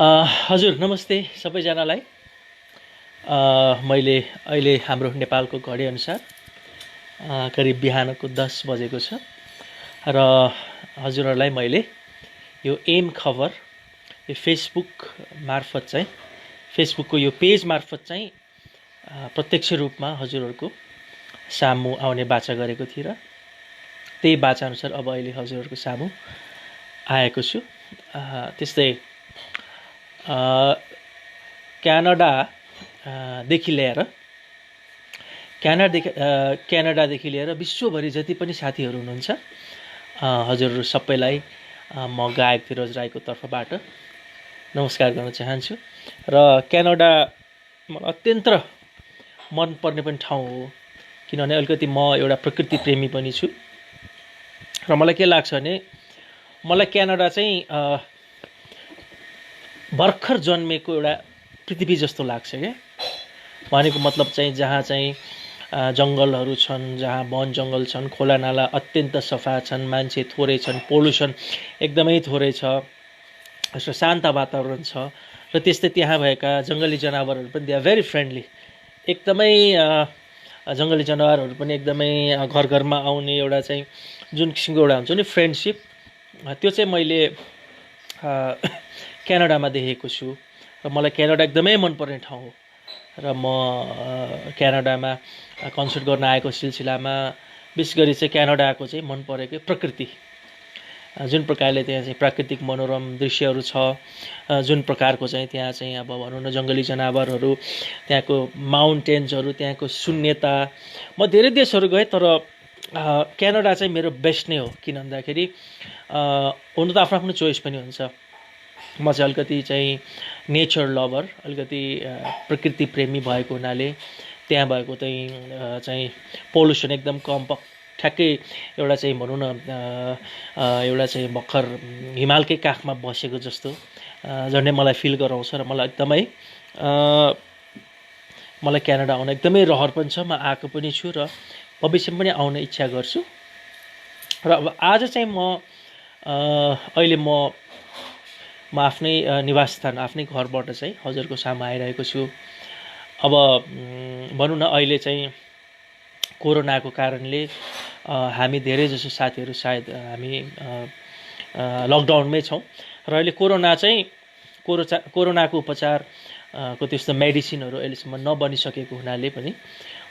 हजुर नमस्ते सबैजनालाई। मैले अहिले हाम्रो नेपालको घडीअनुसार करिब बिहानको 10 बजेको छ र हजुरहरूलाई मैले यो एम खबर यो फेसबुक मार्फत चाहिँ फेसबुकको यो पेज मार्फत चाहिँ प्रत्यक्ष रूपमा हजुरहरूको सामु आउने बाचा गरेको थिएँ र त्यही बाचा अनुसार अब अहिले हजुरहरूको सामु आएको छु। त्यस्तै क्यानाडादेखि लिएर विश्वभरि जति पनि साथीहरू हुनुहुन्छ हजुरहरू सबैलाई म गायक फिरोज राईको तर्फबाट नमस्कार गर्न चाहन्छु। र क्यानाडा मलाई अत्यन्त मनपर्ने पनि ठाउँ हो, किनभने अलिकति म एउटा प्रकृति प्रेमी पनि छु र मलाई के लाग्छ भने मलाई क्यानाडा चाहिँ भर्खर जन्मेको एउटा पृथ्वी जस्तो लाग्छ क्या। भनेको मतलब चाहिँ जहाँ चाहिँ जङ्गलहरू छन्, जहाँ वन जङ्गल छन्, खोला नाला अत्यन्त सफा छन्, मान्छे थोरै छन्, पोल्युसन एकदमै थोरै छ, यस्तो शान्त वातावरण छ र त्यस्तै त्यहाँ भएका जङ्गली जनावरहरू पनि दे आर भेरी फ्रेन्डली। एकदमै जङ्गली जनावरहरू पनि एकदमै घर घरमा आउने एउटा चाहिँ जुन किसिमको एउटा हुन्छ नि फ्रेन्डसिप, त्यो चाहिँ मैले क्यानाडामा देखेको छु र मलाई क्यानाडा एकदमै मनपर्ने ठाउँ हो। र म क्यानाडामा कन्सर्ट गर्न आएको सिलसिलामा विशेष गरी चाहिँ क्यानाडाको चाहिँ मन परेको प्रकृति, जुन प्रकारले त्यहाँ चाहिँ प्राकृतिक मनोरम दृश्यहरू छ, जुन प्रकारको चाहिँ त्यहाँ चाहिँ अब भनौँ न जङ्गली जनावरहरू, त्यहाँको माउन्टेन्सहरू, त्यहाँको शून्यता। म धेरै देशहरू गएँ तर क्यानाडा चाहिँ मेरो बेस्ट नै हो। किन भन्दाखेरि हुनु त आफ्नो आफ्नो चोइस पनि हुन्छ। म चाहिँ अलिकति चाहिँ नेचर लभर, अलिकति प्रकृति प्रेमी भएको हुनाले त्यहाँ भएको चाहिँ पोल्युसन एकदम कम, ठ्याक्कै एउटा चाहिँ भनौँ न एउटा चाहिँ भर्खर हिमालकै काखमा बसेको जस्तो झन्डै मलाई फिल गराउँछ र मलाई एकदमै मलाई क्यानाडा आउन एकदमै रहर पनि छ। म आएको पनि छु र भविष्यमा पनि आउन इच्छा गर्छु। र अब आज चाहिँ अहिले म आफ्नै निवासस्थान, आफ्नै घरबाट चाहिँ हजुरको सामु आइरहेको छु। अब भनौँ न अहिले चाहिँ कोरोनाको कारणले हामी धेरै जसो साथीहरू सायद हामी लकडाउनमै छौँ र अहिले कोरोनाको उपचारको त्यस्तो मेडिसिनहरू अहिलेसम्म नबनिसकेको हुनाले पनि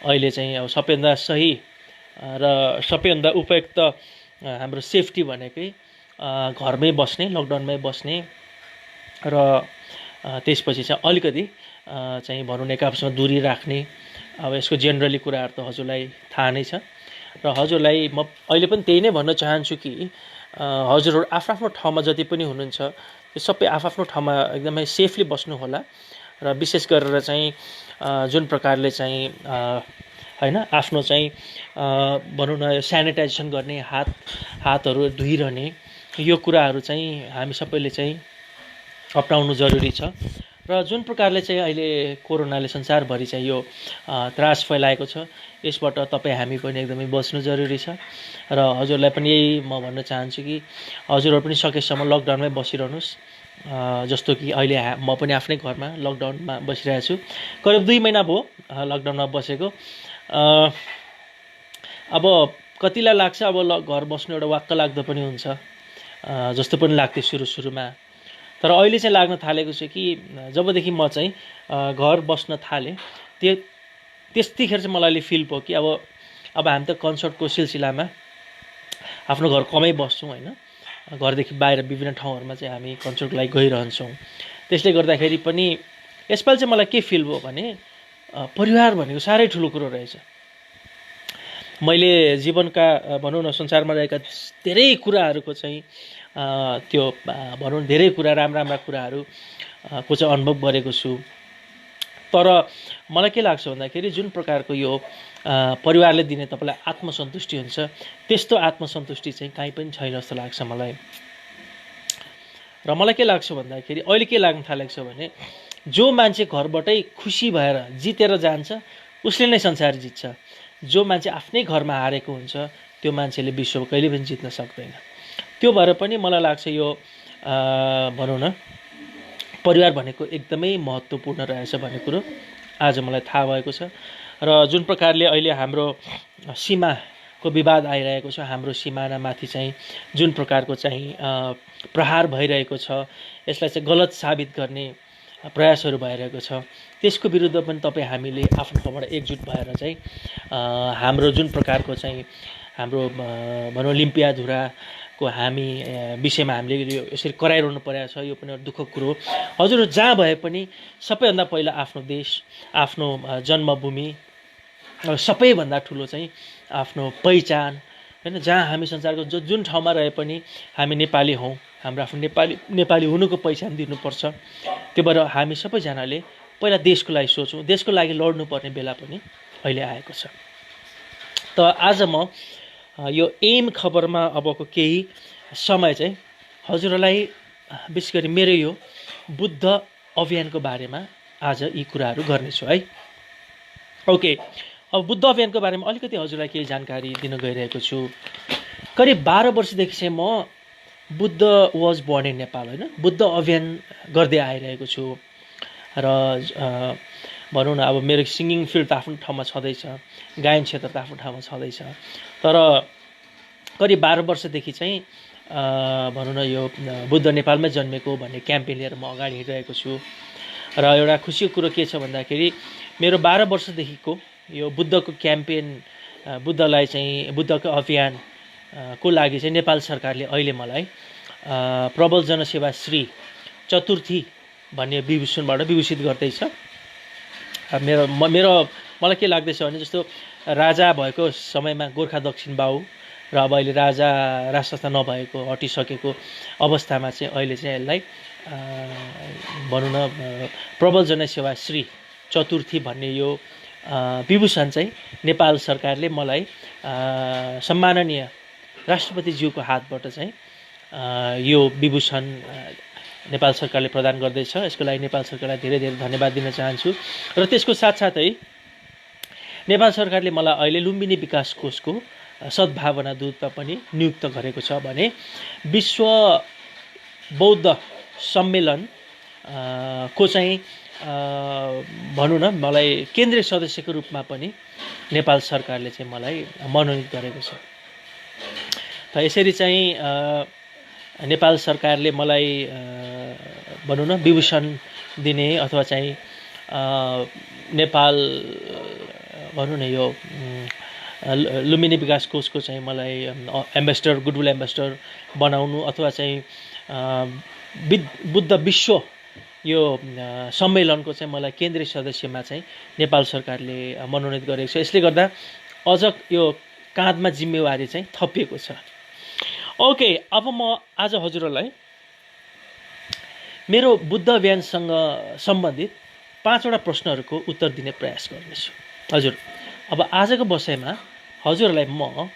अहिले चाहिँ अब सबैभन्दा सही र सबैभन्दा उपयुक्त हाम्रो सेफ्टी भनेकै घरमै बस्ने, लकडाउनमै बस्ने र त्यसपछि चाहिँ अलिकति चाहिँ भनौँ न एक आपसमा दूरी राख्ने। अब यसको जेनरली कुराहरू त हजुरलाई थाहा नै छ र हजुरलाई म अहिले पनि त्यही नै भन्न चाहन्छु कि हजुरहरू आफ्नो ठाउँमा जति पनि हुनुहुन्छ त्यो सबै आफ्नो ठाउँमा एकदमै सेफली बस्नु होला। र विशेष गरेर चाहिँ जुन प्रकारले चाहिँ होइन आफ्नो चाहिँ भनौँ न सेनिटाइजेसन गर्ने, हातहरू धोइरहने, यो कुराहरू चाहिँ हामी सबैले चाहिँ अपनाउनु जरुरी छ। र जुन प्रकारले चाहिँ अहिले कोरोनाले संसारभरि चाहिँ यो त्रास फैलाएको छ, यसबाट तपाईँ हामी पनि एकदमै बस्नु जरुरी छ। र हजुरलाई पनि यही म भन्न चाहन्छु कि हजुरहरू पनि सकेसम्म लकडाउनमै बसिरहनुहोस्। जस्तो कि अहिले म पनि आफ्नै घरमा लकडाउनमा बसिरहेको छु, करिब 2 महिना भयो लकडाउनमा बसेको। अब कतिलाई लाग्छ अब घर बस्नु एउटा वाक्क लाग्दो पनि हुन्छ जस्तो पनि लाग्थ्यो सुरुमा, तर अहिले चाहिँ लाग्न थालेको छ कि जबदेखि म चाहिँ घर बस्न थालेँ त्यतिखेर चाहिँ मलाई फिल भयो कि अब हामी त कन्सर्टको सिलसिलामा आफ्नो घर कमै बस्छौँ होइन, घरदेखि बाहिर विभिन्न ठाउँहरूमा चाहिँ हामी कन्सर्टको लागि गइरहन्छौँ। त्यसले गर्दाखेरि पनि यसपालि चाहिँ मलाई के फिल भयो भने परिवार भनेको साह्रै ठुलो कुरो रहेछ। मैले जीवनका भनौँ न संसारमा रहेका धेरै कुराहरूको चाहिँ त्यो भनौँ धेरै कुरा राम्रा कुराहरू को चाहिँ अनुभव गरेको छु। तर मलाई के लाग्छ भन्दाखेरि जुन प्रकारको यो परिवारले दिने तपाईँलाई आत्मसन्तुष्टि हुन्छ, त्यस्तो आत्मसन्तुष्टि चाहिँ कहीँ पनि छैन जस्तो लाग्छ मलाई। र मलाई के लाग्छ भन्दाखेरि अहिले के लाग्न थालेको छ भने जो मान्छे घरबाटै खुसी भएर जितेर जान्छ उसले नै संसार जित्छ। जो मान्छे आफ्नै घरमा हारेको हुन्छ त्यो मान्छेले विश्व कहिले पनि जित्न सक्दैन। त्यो भएर पनि मलाई लाग्छ यो भनौँ न परिवार भनेको एकदमै महत्त्वपूर्ण रहेछ भन्ने कुरो आज मलाई थाहा भएको छ। र जुन प्रकारले अहिले हाम्रो सीमाको विवाद आइरहेको छ, हाम्रो सिमानामाथि चाहिँ जुन प्रकारको चाहिँ प्रहार भइरहेको छ, यसलाई चाहिँ गलत साबित गर्ने प्रयासहरू भइरहेको छ, त्यसको विरुद्ध पनि तपाईँ हामीले आफ्नो ठाउँबाट एकजुट भएर चाहिँ हाम्रो जुन प्रकारको चाहिँ हाम्रो भनौँ लिम्पियाधुराको हामी विषयमा हामीले यसरी कराइरहनु परेको छ, यो पनि दुःखको कुरो हो। हजुर जहाँ भए पनि सबैभन्दा पहिला आफ्नो देश, आफ्नो जन्मभूमि, सबैभन्दा ठुलो चाहिँ आफ्नो पहिचान, होइन, जहाँ हामी संसारको जुन ठाउँमा रहे पनि हामी नेपाली हौँ, हाम्रो आफ्नो नेपाली हुनुको पहिचान दिनुपर्छ। त्यो भएर हामी सबैजनाले पहिला देशको लागि सोचौँ, देशको लागि लड्नुपर्ने बेला पनि अहिले आएको छ। त आज म यो एम खबरमा अबको केही समय चाहिँ हजुरहरूलाई विशेष गरी मेरो यो बुद्ध अभियानको बारेमा आज यी कुराहरू गर्नेछु है। ओके, अब बुद्ध अभियानको बारेमा अलिकति हजुरलाई केही जानकारी दिन गइरहेको छु। करिब 12 वर्षदेखि चाहिँ म Buddha was born in Nepal, होइन, बुद्ध अभियान गर्दै आइरहेको छु। र भनौँ न, अब मेरो सिङ्गिङ फिल्ड त आफ्नो ठाउँमा छँदैछ, गायन क्षेत्र त आफ्नो ठाउँमा छँदैछ, तर करिब 12 वर्षदेखि चाहिँ भनौँ न यो बुद्ध नेपालमै जन्मेको भन्ने क्याम्पेन लिएर म अगाडि हिँडिरहेको छु। र एउटा खुसीको कुरो के छ भन्दाखेरि मेरो 12 वर्षदेखिको यो बुद्धको क्याम्पेन, बुद्धलाई चाहिँ बुद्धको अभियान को लागि चाहिँ नेपाल सरकारले अहिले मलाई प्रबल जनसेवा श्री चतुर्थी भन्ने विभूषणबाट विभूषित गर्दैछ। मलाई के लाग्दैछ भने जस्तो राजा भएको समयमा गोर्खा दक्षिण बाउ र अब अहिले राजा राजसंस्था नभएको हटिसकेको अवस्थामा चाहिँ अहिले चाहिँ यसलाई भनौँ न प्रबल जनसेवा श्री चतुर्थी भन्ने यो विभूषण चाहिँ नेपाल सरकारले मलाई सम्माननीय राष्ट्रपतिज्यूको हातबाट चाहिँ यो विभूषण नेपाल सरकारले प्रदान गर्दैछ। यसको लागि नेपाल सरकारलाई धेरै धेरै धन्यवाद दिन चाहन्छु। र त्यसको साथसाथै नेपाल सरकारले मलाई अहिले लुम्बिनी विकास कोषको सद्भावना दूतमा पनि नियुक्त गरेको छ भने विश्व बौद्ध सम्मेलन को चाहिँ भनौँ न मलाई केन्द्रीय सदस्यको रूपमा पनि नेपाल सरकारले चाहिँ मलाई मनोनित गरेको छ। त यसरी चाहिँ नेपाल सरकारले मलाई भनौँ न विभूषण दिने अथवा चाहिँ नेपाल भनौँ न यो लुम्बिनी विकास कोषको चाहिँ मलाई एम्बेसडर, गुडविल एम्बेसडर बनाउनु अथवा चाहिँ बुद्ध विश्व यो सम्मेलनको चाहिँ मलाई केन्द्रीय सदस्यमा चाहिँ नेपाल सरकारले मनोनित गरेको छ। यसले गर्दा अझ यो काँधमा जिम्मेवारी चाहिँ थपिएको छ। ओके, अब म आज हजुरहरूलाई मेरो बुद्ध अभियानसँग सम्बन्धित 5वटा प्रश्नहरूको उत्तर दिने प्रयास गर्नेछु। हजुर, अब आजको बसाइमा हजुरहरूलाई म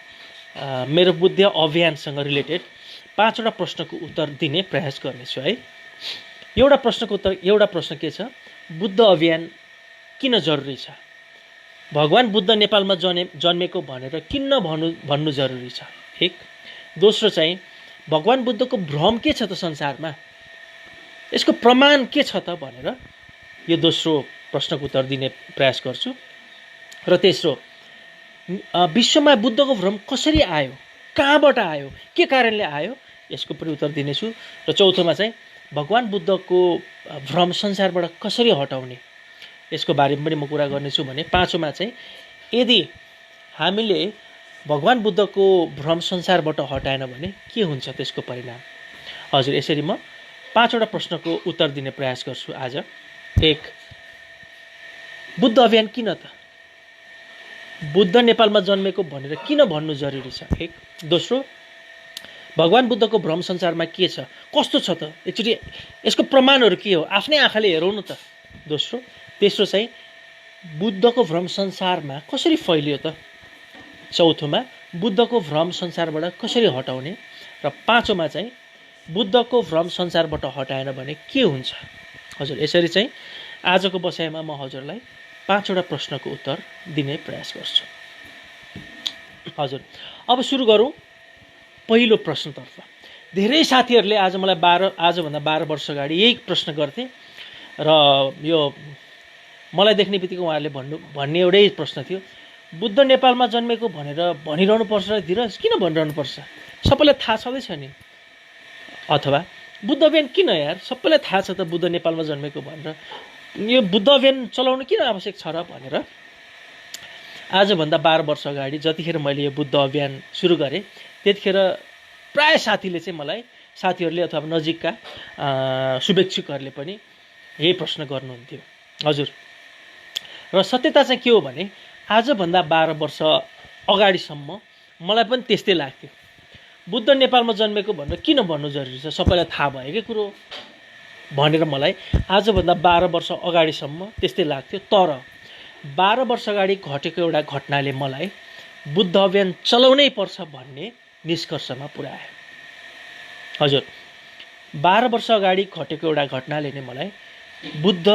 मेरो बुद्ध अभियानसँग रिलेटेड 5वटा प्रश्नको उत्तर दिने प्रयास गर्नेछु है। एउटा प्रश्न के छ, बुद्ध अभियान किन जरुरी छ? भगवान बुद्ध नेपालमा जन्मेको भनेर किन भन्नु जरुरी छ? एक। दोस्रो चाहिँ भगवान बुद्धको भ्रम के छ त संसारमा, यसको प्रमाण के छ त भनेर यो दोस्रो प्रश्नको उत्तर दिने प्रयास गर्छु। र तेस्रो, विश्वमा बुद्धको भ्रम कसरी आयो, कहाँबाट आयो, के कारणले आयो, यसको पनि उत्तर दिनेछु। र चौथोमा चाहिँ भगवान बुद्धको भ्रम संसारबाट कसरी हटाउने, यसको बारेमा पनि म कुरा गर्नेछु। भने पाँचौँमा चाहिँ यदि हामीले भगवान बुद्धको भ्रम संसारबाट हटाएन भने के हुन्छ त्यसको परिणाम। हजुर, यसरी म 5वटा प्रश्नको उत्तर दिने प्रयास गर्छु आज। एक, बुद्ध अभियान किन त? बुद्ध नेपालमा जन्मेको भनेर किन भन्नु जरुरी छ? एक। दोस्रो, भगवान बुद्धको भ्रम संसारमा के छ, कस्तो छ त, एकचोटि यसको प्रमाणहरू के हो, आफ्नै आँखाले हेरौँ न त। दोस्रो। तेस्रो चाहिँ बुद्धको भ्रम संसारमा कसरी फैलियो त? चौथोमा बुद्धको भ्रम संसारबाट कसरी हटाउने? र पाँचौँमा चाहिँ बुद्धको भ्रम संसारबाट हटाएन भने के हुन्छ? हजुर, यसरी चाहिँ आजको बसाइमा म हजुरलाई 5वटा प्रश्नको उत्तर दिने प्रयास गर्छु। हजुर, अब सुरु गरौँ पहिलो प्रश्नतर्फ। धेरै साथीहरूले आज मलाई आजभन्दा 12 वर्ष अगाडि यही प्रश्न गर्थे र यो मलाई देख्ने बित्तिकै उहाँहरूले भन्ने एउटै प्रश्न थियो, बुद्ध नेपालमा जन्मेको भनेर भनिरहनु पर्छ र धीरज किन भनिरहनु पर्छ, सबैलाई थाहा छँदैछ नि, अथवा बुद्ध अभियान किन यार, सबैलाई थाहा छ त बुद्ध नेपालमा जन्मेको भनेर, यो बुद्ध अभियान चलाउनु किन आवश्यक छ र भनेर आजभन्दा 12 वर्ष अगाडि जतिखेर मैले यो बुद्ध अभियान सुरु गरेँ त्यतिखेर प्राय साथीहरूले अथवा नजिकका शुभेच्छुकहरूले पनि यही प्रश्न गर्नुहुन्थ्यो। हजुर, र सत्यता चाहिँ के हो भने आजभन्दा 12 वर्ष अगाडिसम्म मलाई पनि त्यस्तै लाग्थ्यो, बुद्ध नेपालमा जन्मेको भनेर किन भन्नु जरुरी छ, सबैलाई थाहा भएकै कुरो भनेर मलाई आजभन्दा 12 वर्ष अगाडिसम्म त्यस्तै लाग्थ्यो। तर 12 वर्ष अगाडि घटेको एउटा घटनाले मलाई बुद्ध अभियान चलाउनै पर्छ भन्ने निष्कर्षमा पुर्यायो। हजुर, 12 वर्ष अगाडि घटेको एउटा घटनाले नै मलाई बुद्ध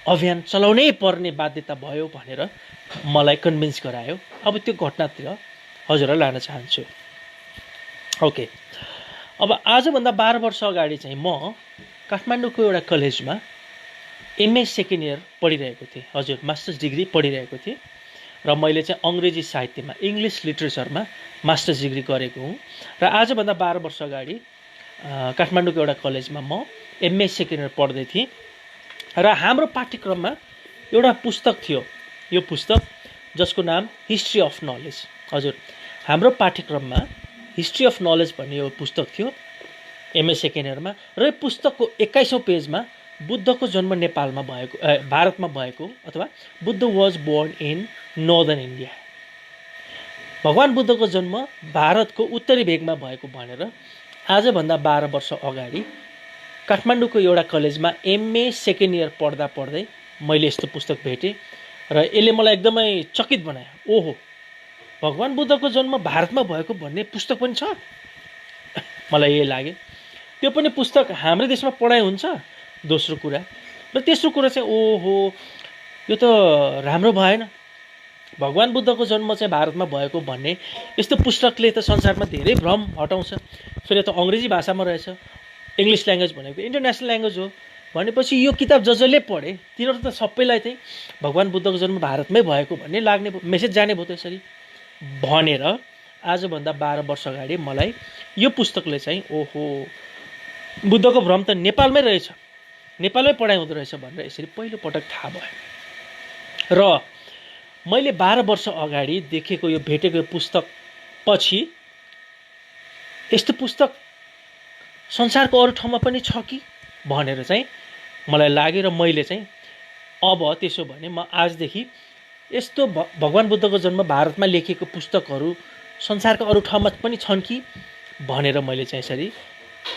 अभियान चलाउनै पर्ने बाध्यता भयो भनेर मलाई कन्भिन्स गरायो। अब त्यो घटनातिर हजुरलाई लान चाहन्छु। ओके, अब आजभन्दा 12 वर्ष अगाडि चाहिँ म काठमाडौँको एउटा कलेजमा एमए सेकेन्ड इयर पढिरहेको थिएँ। हजुर, मास्टर्स डिग्री पढिरहेको थिएँ र मैले चाहिँ अङ्ग्रेजी साहित्यमा, इङ्ग्लिस लिटरेचरमा मास्टर्स डिग्री गरेको हुँ। र आजभन्दा 12 वर्ष अगाडि काठमाडौँको एउटा कलेजमा म एमए सेकेन्ड इयर पढ्दै थिएँ र हाम्रो पाठ्यक्रममा एउटा पुस्तक थियो, यो पुस्तक जसको नाम हिस्ट्री अफ नलेज। हजुर, हाम्रो पाठ्यक्रममा हिस्ट्री अफ नलेज भन्ने यो पुस्तक थियो एमए सेकेन्ड इयरमा, र यो पुस्तकको 21औं पेजमा बुद्धको जन्म नेपालमा भएको, भारतमा भएको, अथवा Buddha was born in northern India, भगवान बुद्धको जन्म भारतको उत्तरी भेगमा भएको भनेर आजभन्दा 12 वर्ष अगाडि काठमाडौँको एउटा कलेजमा एमए सेकेन्ड इयर पढ्दा पढ्दै मैले यस्तो पुस्तक भेटेँ र यसले मलाई एकदमै चकित बनायो। ओहो, भगवान बुद्धको जन्म भारतमा भएको भन्ने पुस्तक पनि छ, मलाई यही लाग्यो। त्यो पनि पुस्तक हाम्रो देशमा पढाइ हुन्छ, दोस्रो कुरा। र तेस्रो कुरा चाहिँ ओहो, यो त राम्रो भएन, भगवान बुद्धको जन्म चाहिँ भारतमा भएको भन्ने यस्तो पुस्तकले त संसारमा धेरै भ्रम हटाउँछ। फेरि त अङ्ग्रेजी भाषामा रहेछ, इङ्ग्लिस ल्याङ्ग्वेज भनेको इन्टरनेसनल ल्याङ्ग्वेज हो भनेपछि यो किताब जसले पढे तिनीहरू त सबैलाई चाहिँ भगवान बुद्धको जन्म भारतमै भएको भन्ने लाग्ने मेसेज जाने भयो त्यसरी भनेर आजभन्दा 12 वर्ष अगाडि मलाई यो पुस्तकले चाहिँ ओहो, बुद्धको भ्रम त नेपालमै रहेछ, नेपालमै पढाइ हुँदो रहेछ भनेर यसरी पहिलो पटक थाहा भयो। र मैले 12 वर्ष अगाडि देखेको यो भेटेको यो पुस्तक पछि यस्तो पुस्तक संसारको अरू ठाउँमा पनि छ कि भनेर चाहिँ मलाई लाग्यो। र मैले चाहिँ अब त्यसो भने म आजदेखि यस्तो भगवान बुद्धको जन्म भारतमा लेखिएको पुस्तकहरू संसारको अरू ठाउँमा पनि छन् कि भनेर मैले चाहिँ यसरी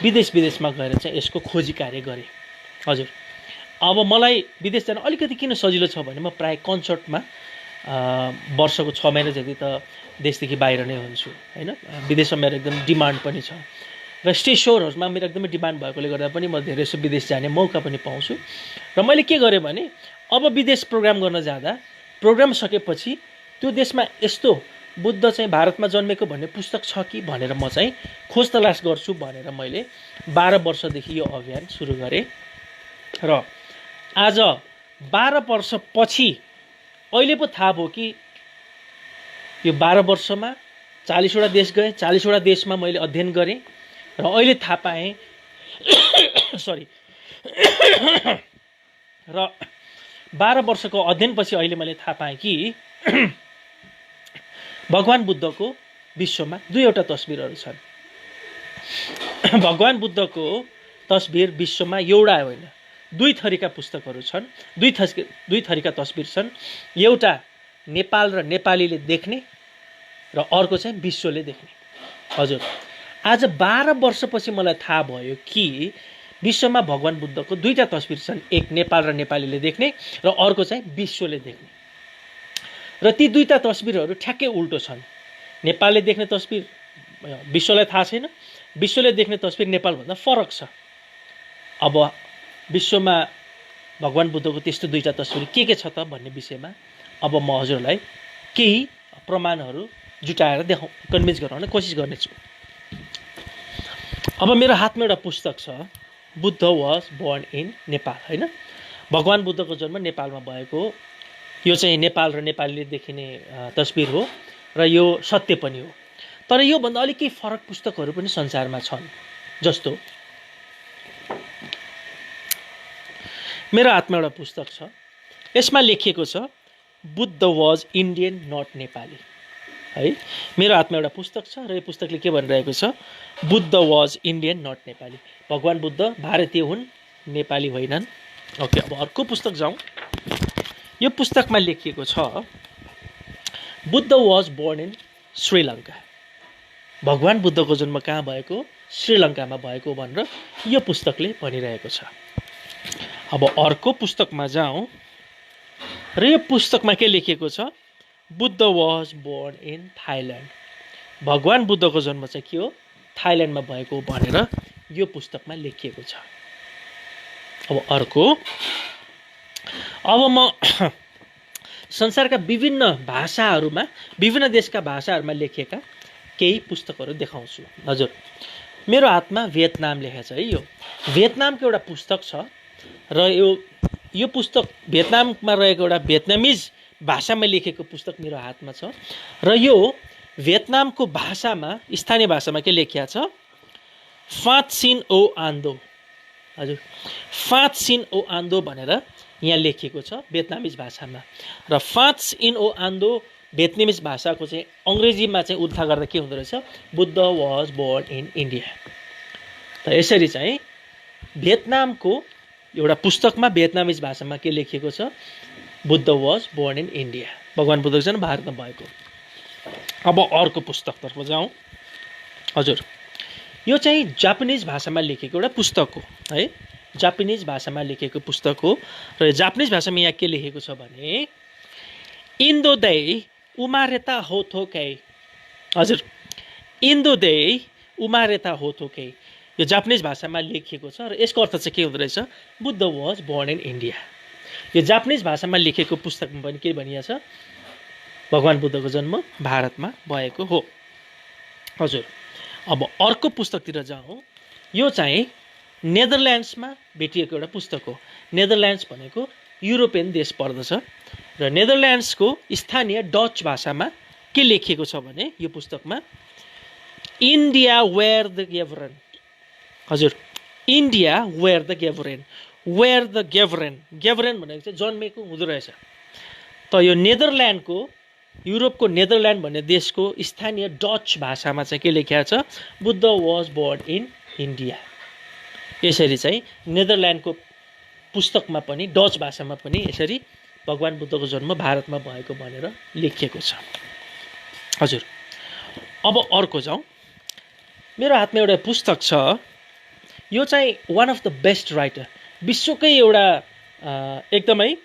विदेशमा गएर चाहिँ यसको खोजी कार्य गरेँ। हजुर, अब मलाई विदेश जान अलिकति किन सजिलो छ भने म प्राय कन्सर्टमा वर्षको 6 महिना जति त देशदेखि बाहिर नै हुन्छु हैन। विदेशमा मेरो एकदम डिमान्ड पनि छ र स्टेज सोहरूमा मेरो एकदमै डिमान्ड भएकोले गर्दा पनि म धेरै जसो विदेश जाने मौका पनि पाउँछु। र मैले के गरेँ भने अब विदेश प्रोग्राम गर्न जाँदा प्रोग्राम सकेपछि त्यो देशमा यस्तो बुद्ध चाहिँ भारतमा जन्मेको भन्ने पुस्तक छ कि भनेर म चाहिँ खोज तलास गर्छु भनेर मैले 12 वर्षदेखि यो अभियान सुरु गरेँ। र आज 12 वर्षपछि अहिले पो थाहा भयो कि यो 12 वर्षमा 40 वटा देश गएँ, 40 वटा देशमा मैले अध्ययन गरेँ र अहिले थाहा पाएँ सरी र 12 वर्षको अध्ययनपछि अहिले मैले थाहा पाएँ कि भगवान बुद्धको विश्वमा 2वटा तस्बिरहरू छन्। भगवान बुद्धको तस्बिर विश्वमा एउटा होइन, 2 थरीका पुस्तकहरू छन्, 2 थरीका तस्बिर छन्। एउटा नेपाल र नेपालीले देख्ने र अर्को चाहिँ विश्वले देख्ने। हजुर, आज 12 वर्षपछि मलाई थाहा भयो कि विश्वमा भगवान बुद्धको 2टा तस्बिर छन्, एक नेपाल र नेपालीले देख्ने र अर्को चाहिँ विश्वले देख्ने। र ती 2टा तस्बिरहरू ठ्याक्कै उल्टो छन्। नेपालले देख्ने तस्बिर विश्वलाई थाहा छैन, विश्वले देख्ने तस्बिर नेपालभन्दा फरक छ। अब विश्वमा भगवान बुद्धको त्यस्तो 2टा तस्बिर के छ त भन्ने विषयमा अब म हजुरलाई केही प्रमाणहरू जुटाएर कन्भिन्स गराउने कोसिस गर्नेछु। अब मेरो हातमा एउटा पुस्तक छ, Buddha was born in Nepal, होइन? भगवान बुद्धको जन्म नेपालमा भएको हो। यो चाहिँ नेपाल र नेपालीले देखिने तस्बिर हो र यो सत्य पनि हो। तर योभन्दा अलिक केही फरक पुस्तकहरू पनि संसारमा छन्। जस्तो मेरो हातमा एउटा पुस्तक छ, यसमा लेखिएको छ Buddha was Indian not Nepali, है? मेरो हातमा एउटा पुस्तक छ र यो पुस्तकले के भनिरहेको छ? Buddha was Indian not Nepali. भगवान बुद्ध भारतीय हुन्, नेपाली होइनन्। ओके, अब अर्को पुस्तक जाउँ। यो पुस्तकमा लेखिएको छ Buddha was born in Sri Lanka. भगवान बुद्धको जन्म कहाँ भएको? श्रीलङ्कामा भएको भनेर यो पुस्तकले भनिरहेको छ। अब अर्को पुस्तकमा जाउँ र यो पुस्तकमा के लेखिएको छ? Buddha was born in Thailand. भगवान बुद्धको जन्म चाहिँ के हो? थाइल्यान्डमा भएको भनेर यो पुस्तकमा लेखिएको छ। अब अर्को, अब म संसारका विभिन्न भाषाहरूमा, विभिन्न देशका भाषाहरूमा लेखिएका केही पुस्तकहरू देखाउँछु। हजुर, मेरो हातमा भियतनाम लेखेको छ है। यो भियतनामको एउटा पुस्तक छ र यो पुस्तक भियतनाममा रहेको एउटा भियतनामिज भाषामा लेखेको पुस्तक मेरो हातमा छ र यो भियतनामको भाषामा, स्थानीय भाषामा के लेखिएको छ? फात सिन ओ आन्दो। हजुर, फात सिन ओ आन्दो भनेर यहाँ लेखिएको छ भियतनामिज भाषामा। र फात सिन ओ आन्दो भियतनामिज भाषाको चाहिँ अङ्ग्रेजीमा चाहिँ उल्था गर्दा के हुँदो रहेछ? Buddha was born in India. त यसरी चाहिँ भियतनामको एउटा पुस्तकमा भियतनामिज भाषामा के लेखिएको छ? Buddha was born in India. भगवान बुद्धको जन्म भारतमा भएको। अब अर्को पुस्तकतर्फ जाउँ। हजुर, यो चाहिँ जापानिज भाषामा लेखेको एउटा पुस्तक हो, है? जापानिज भाषामा लेखेको पुस्तक हो र जापानिज भाषामा यहाँ के लेखेको छ भने इन्दोदै उमारेता होथोकै। हजुर, इन्दोदै उमारेता होथोकै, यो जापानिज भाषामा लेखिएको छ र यसको अर्थ चाहिँ के हुँदो रहेछ? Buddha was born in India. यो जापानिज भाषामा लेखेको पुस्तकमा पनि के भनिएको छ? भगवान बुद्धको जन्म भारतमा भएको हो। हजुर, अब अर्को पुस्तकतिर जाउँ। यो चाहिँ नेदरल्यान्ड्समा भेटिएको एउटा पुस्तक हो। नेदरल्यान्ड्स भनेको युरोपियन देश पर्दछ र नेदरल्यान्ड्सको स्थानीय डच भाषामा के लेखिएको छ भने यो पुस्तकमा इन्डिया वेयर द गेभरेन। हजुर, इन्डिया वेयर द गेभरेन। वेयर द गेभरेन, गेभरेन भनेको चाहिँ जन्मेको हुँदो रहेछ। त यो नेदरल्यान्डको, युरोपको नेदरल्यान्ड भन्ने देशको स्थानीय डच भाषामा चाहिँ के लेखिएको छ? Buddha was born in India. यसरी चाहिँ नेदरल्यान्डको पुस्तकमा पनि, डच भाषामा पनि यसरी भगवान बुद्धको जन्म भारतमा भएको भनेर लेखिएको छ। हजुर, अब अर्को जाउँ। मेरो हातमा एउटा पुस्तक छ, यो चाहिँ one of the best writer, विश्वकै एउटा एकदमै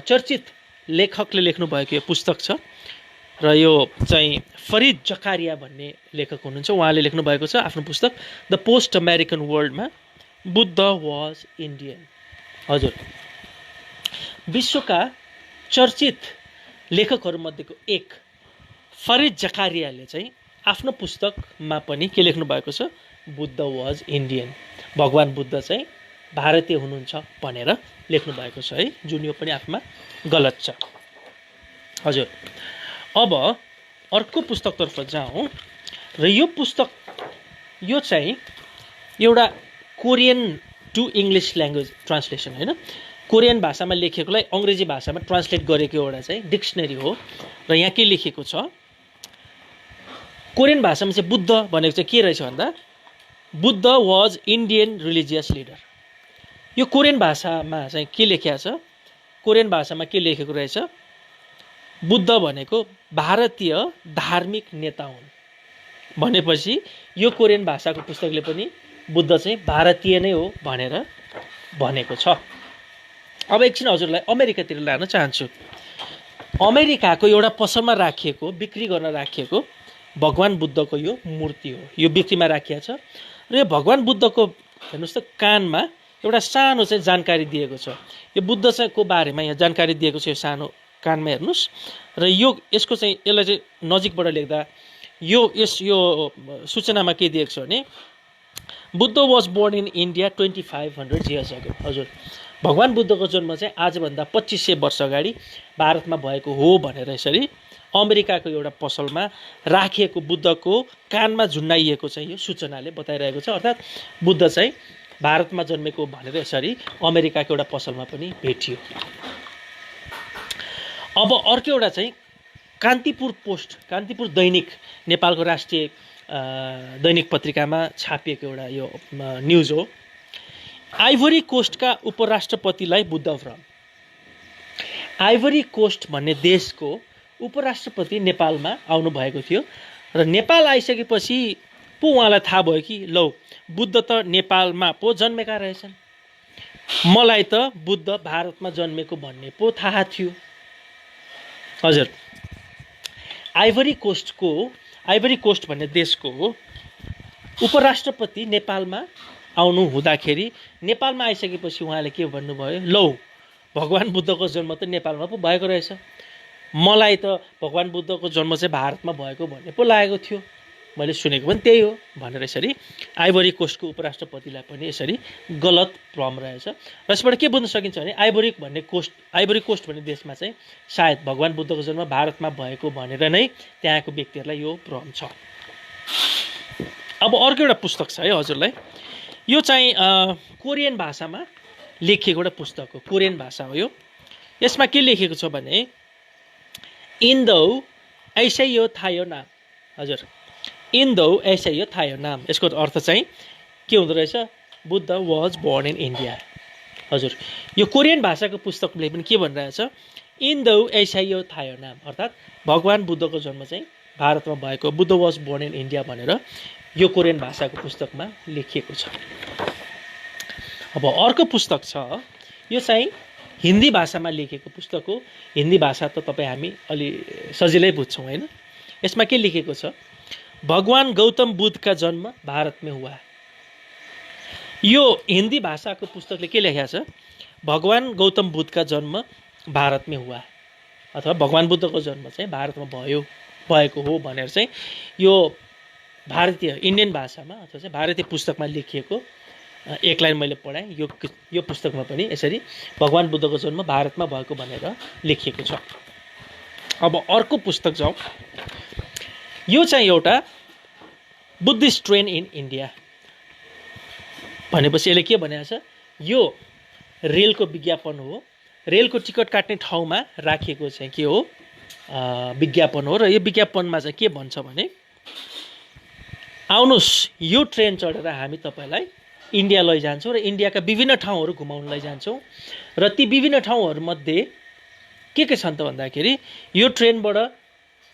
चर्चित लेखकले लेख्नुभएको यो पुस्तक छ र यो चाहिँ फरिद जकारिया भन्ने लेखक हुनुहुन्छ। उहाँले लेख्नुभएको छ आफ्नो पुस्तक द पोस्ट अमेरिकन वर्ल्डमा बुद्ध वाज इन्डियन। हजुर, विश्वका चर्चित लेखकहरूमध्येको एक फरिद जकारियाले चाहिँ आफ्नो पुस्तकमा पनि के लेख्नु भएको छ? Buddha was Indian. भगवान बुद्ध चाहिँ भारतीय हुनुहुन्छ भनेर लेख्नु भएको छ, है? जुन यो पनि आफूमा गलत छ। हजुर, अब अर्को पुस्तकतर्फ जाउँ र यो पुस्तक, यो चाहिँ एउटा Korean to English language translation, होइन? कोरियन भाषामा लेखेकोलाई अङ्ग्रेजी भाषामा ट्रान्सलेट गरेको एउटा चाहिँ डिक्सनरी हो र यहाँ के लेखेको छ? कोरियन भाषामा चाहिँ बुद्ध भनेको चाहिँ के रहेछ भन्दा Buddha was Indian religious leader. यो कोरियन भाषामा चाहिँ के लेखिएको छ? कोरियन भाषामा के लेखेको रहेछ? बुद्ध भनेको भारतीय धार्मिक नेता हुन् भनेपछि यो कोरियन भाषाको पुस्तकले पनि बुद्ध चाहिँ भारतीय नै हो भनेर भनेको छ। अब एकछिन हजुरलाई अमेरिकातिर लान चाहन्छु। अमेरिकाको एउटा पसलमा राखिएको, बिक्री गर्न राखिएको भगवान बुद्धको यो मूर्ति हो। यो बिक्रीमा राखिएको छ र यो भगवान बुद्धको हेर्नुहोस् त कानमा एउटा सानो चाहिँ जानकारी दिएको छ। यो बुद्ध चाहिँ को बारेमा यहाँ जानकारी दिएको छ। यो सानो कानमा हेर्नुहोस् र यसको चाहिँ यसलाई चाहिँ नजिकबाट लेख्दा यो सूचनामा के दिएको छ भने Buddha was born in India 2500 years ago। हजुर, भगवान् बुद्धको जन्म चाहिँ आजभन्दा 2500 वर्ष अगाडि भारतमा भएको हो भनेर यसरी अमेरिकाको एउटा पसलमा राखिएको बुद्धको कानमा झुन्डाइएको चाहिँ यो सूचनाले बताइरहेको छ। अर्थात् बुद्ध चाहिँ भारतमा जन्मेको भनेर यसरी अमेरिकाको एउटा पसलमा पनि भेटियो। अब अर्को एउटा चाहिँ कान्तिपुर पोस्ट, कान्तिपुर दैनिक, नेपालको राष्ट्रिय दैनिक पत्रिकामा छापिएको एउटा यो न्युज हो। आइभरी कोस्टका उपराष्ट्रपतिलाई बुद्ध भ्रम। आइभरी कोस्ट भन्ने देशको उपराष्ट्रपति नेपालमा आउनुभएको थियो र नेपाल आइसकेपछि पो उहाँलाई थाहा भयो कि लौ बुद्ध त नेपालमा पो जन्मेका रहेछन्, मलाई त बुद्ध भारतमा जन्मेको भन्ने पो थाहा थियो। हजुर, आइभरी कोस्ट भन्ने देशको उपराष्ट्रपति नेपालमा आउनु हुँदाखेरि नेपालमा आइसकेपछि उहाँले के भन्नुभयो, लौ भगवान् बुद्धको जन्म त नेपालमा पो भएको रहेछ, मलाई त भगवान् बुद्धको जन्म चाहिँ भारतमा भएको भन्ने पो लागेको थियो, मैले सुनेको पनि त्यही हो भनेर यसरी आइभरी कोस्टको उपराष्ट्रपतिलाई पनि यसरी गलत भ्रम रहेछ। र यसबाट के बुझ्न सकिन्छ भने आइभरी कोस्ट भन्ने देशमा चाहिँ सायद भगवान् बुद्धको जन्म भारतमा भएको भनेर नै त्यहाँको व्यक्तिहरूलाई यो भ्रम छ। अब अर्को एउटा पुस्तक छ है हजुरलाई, यो चाहिँ कोरियन भाषामा लेखिएको एउटा पुस्तक हो, कोरियन भाषा हो यो। यसमा के लेखेको छ भने इन्दौ ऐसै यो थायो नाम। हजुर, इन्दौ ऐसै यो थायो नाम, यसको अर्थ चाहिँ के हुँदो रहेछ, Buddha was born in India. हजुर, यो कोरियन भाषाको पुस्तकले पनि के भनिरहेछ, इन्दौ ऐसै यो थायो नाम, अर्थात् भगवान् बुद्धको जन्म चाहिँ भारतमा भएको, Buddha was born in India भनेर यो कोरियन भाषाको पुस्तकमा लेखिएको छ। अब अर्को पुस्तक छ, यो चाहिँ हिन्दी भाषामा लेखेको पुस्तक हो। हिन्दी भाषा त तपाईँ हामी अलि सजिलै बुझ्छौँ होइन। यसमा के लेखेको छ, भगवान् गौतम बुद्धका जन्म भारत में हुआ। यो हिन्दी भाषाको पुस्तकले के लेखेको छ, भगवान् गौतम बुद्धका जन्म भारत में हुआ, अथवा भगवान् बुद्धको जन्म चाहिँ भारतमा भएको हो भनेर चाहिँ यो भारतीय इन्डियन भाषामा अथवा चाहिँ भारतीय पुस्तकमा लेखिएको एक लाइन मैले पढाएँ। यो पुस्तकमा पनि यसरी भगवान् बुद्धको जन्म भारतमा भएको भनेर लेखिएको छ। अब अर्को पुस्तक जाउँ, यो चाहिँ एउटा बुद्धिस्ट ट्रेन इन इन्डिया भनेपछि यसले के भनेको छ, यो रेलको विज्ञापन हो, रेलको टिकट काट्ने ठाउँमा राखिएको चाहिँ के हो, विज्ञापन हो। र यो विज्ञापनमा चाहिँ के भन्छ भने, आउनुहोस् यो ट्रेन चढेर हामी तपाईँलाई इन्डिया लैजान्छौँ र इन्डियाका विभिन्न ठाउँहरू घुमाउन लैजान्छौँ। र ती विभिन्न ठाउँहरूमध्ये के छन् त भन्दाखेरि यो ट्रेनबाट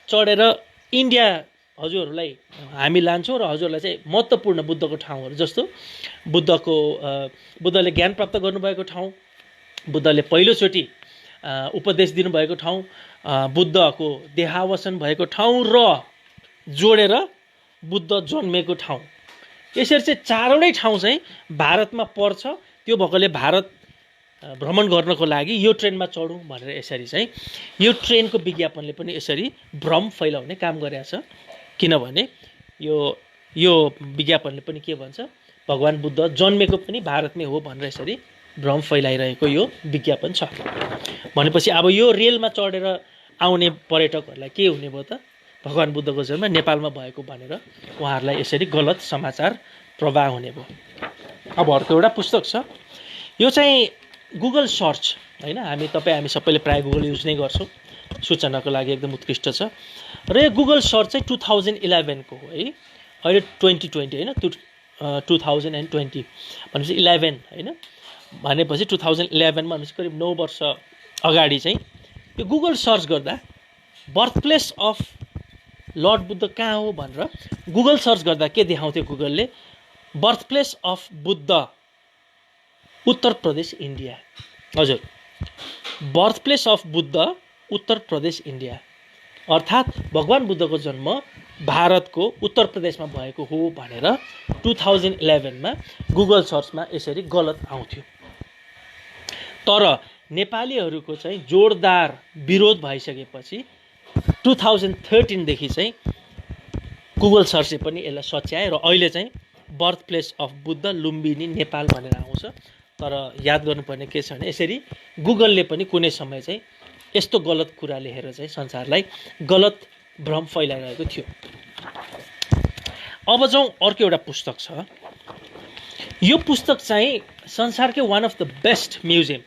चढेर इन्डिया हजुरहरूलाई हामी लान्छौँ र हजुरलाई चाहिँ महत्त्वपूर्ण बुद्धको ठाउँहरू जस्तो बुद्धले ज्ञान प्राप्त गर्नुभएको ठाउँ, बुद्धले पहिलोचोटि उपदेश दिनुभएको ठाउँ, बुद्धको देहावसान भएको ठाउँ र जोडेर बुद्ध जन्मेको ठाउँ, यसरी चाहिँ चारवटै ठाउँ चाहिँ भारतमा पर्छ। त्यो भएकोले भारत भ्रमण गर्नको लागि यो ट्रेनमा चढौँ भनेर यसरी चाहिँ यो ट्रेनको विज्ञापनले पनि यसरी भ्रम फैलाउने काम गरेको छ। किनभने यो विज्ञापनले पनि के भन्छ, भगवान् बुद्ध जन्मेको पनि भारतमै हो भनेर यसरी भ्रम फैलाइरहेको यो विज्ञापन छ। भनेपछि अब यो रेलमा चढेर आउने पर्यटकहरूलाई के हुने भयो त, भगवान् बुद्धको जन्म नेपालमा भएको भनेर उहाँहरूलाई यसरी गलत समाचार प्रवाह हुने भयो। अब अर्को एउटा पुस्तक छ, यो चाहिँ गुगल सर्च होइन, हामी सबैले प्राय गुगल युज नै गर्छौँ, सूचनाको लागि एकदम उत्कृष्ट छ। र यो गुगल सर्च चाहिँ 2011 को हो है, अहिले 2020 होइन, 2020 भनेपछि 11 होइन, भनेपछि 2011मा भनेपछि करिब 9 वर्ष अगाडि चाहिँ यो गुगल सर्च गर्दा birth place of lord Buddha कहाँ हो भनेर गुगल सर्च गर्दा के देखाउँथ्यो गुगलले, birth place of Buddha Uttar Pradesh India. हजुर, birth place of Buddha Uttar Pradesh India, अर्थात् भगवान् बुद्धको जन्म भारतको उत्तर प्रदेशमा भएको हो भनेर 2011मा गुगल सर्चमा यसरी गलत आउँथ्यो। तर नेपालीहरूको चाहिँ जोरदार विरोध भइसकेपछि 2013 देखि चाहिँ गुगल सर्चले पनि यसलाई सच्याए र अहिले चाहिँ birth place of Buddha Lumbini Nepal भनेर आउँछ। तर याद गर्नुपर्ने के छ भने यसरी गुगलले पनि कुनै समय चाहिँ यस्तो गलत कुरा लेखेर चाहिँ संसारलाई गलत भ्रम फैलाइरहेको थियो। अब जाउँ अर्को एउटा पुस्तक छ। यो पुस्तक चाहिँ संसारकै one of the best museum,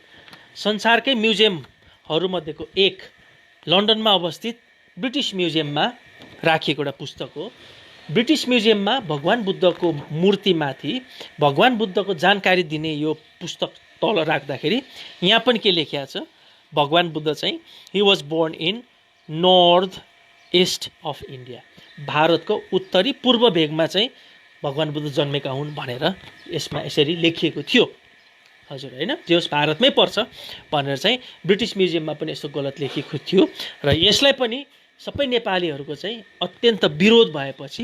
संसारकै म्युजियमहरूमध्येको एक लन्डनमा अवस्थित ब्रिटिस म्युजियममा राखिएको एउटा पुस्तक हो। ब्रिटिस म्युजियममा भगवान बुद्धको मूर्तिमाथि भगवान बुद्धको जानकारी दिने यो पुस्तक तल राख्दाखेरि यहाँ पनि के लेखिएको छ, भगवान बुद्ध चाहिँ he was born in north east of India, भारतको उत्तरी पूर्व भेगमा चाहिँ भगवान बुद्ध जन्मेका हुन् भनेर यसमा यसरी लेखिएको थियो। हजुर होइन, जे होस् भारतमै पर्छ भनेर चाहिँ ब्रिटिस म्युजियममा पनि यस्तो गलत लेखिएको थियो र यसलाई पनि सबै नेपालीहरूको चाहिँ अत्यन्त विरोध भएपछि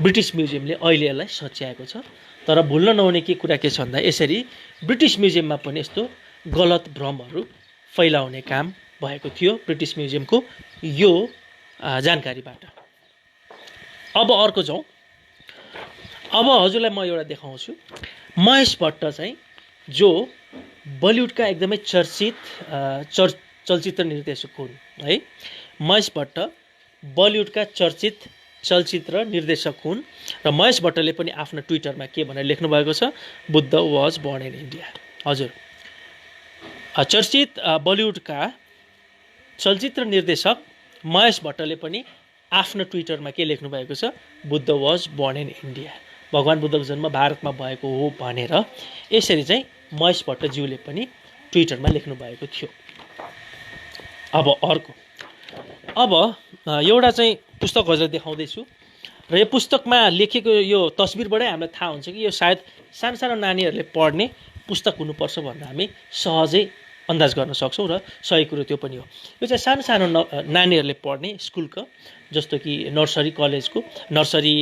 ब्रिटिस म्युजियमले अहिले यसलाई सच्याएको छ। तर भुल्न नहुने के कुरा के छ भन्दा यसरी ब्रिटिस म्युजियममा पनि यस्तो गलत भ्रमहरू फैलाउने काम भएको थियो ब्रिटिस म्युजियमको यो जानकारीबाट। अब अर्को जाउँ। अब हजुरलाई म एउटा देखाउँछु। महेश भट्ट चाहिँ जो बलिउडका एकदमै चर्चित चलचित्र निर्देशक हुन् है। महेश भट्ट बलिउडका चर्चित चलचित्र निर्देशक हुन् र महेश भट्टले पनि आफ्नो ट्विटरमा के भनेर लेख्नु भएको छ, Buddha was born in India. हजुर, चर्चित बलिउडका चलचित्र निर्देशक महेश भट्टले पनि आफ्नो ट्विटरमा के लेख्नु भएको छ, Buddha was born in India, भगवान बुद्धको जन्म भारतमा भएको हो भनेर यसरी चाहिँ महेश भट्टज्यूले पनि ट्विटरमा लेख्नु भएको थियो। अब अर्को, अब एउटा चाहिँ पुस्तक हजुर देखाउँदैछु र यो पुस्तकमा लेखेको यो तस्बिरबाटै हामीलाई थाहा हुन्छ कि यो सायद सानो सानो नानीहरूले पढ्ने पुस्तक हुनुपर्छ भनेर हामी सहजै अन्दाज गर्न सक्छौँ र सही कुरो त्यो पनि हो। यो चाहिँ सानो सानो नानीहरूले पढ्ने स्कुलको, जस्तो कि नर्सरी कलेजको नर्सरी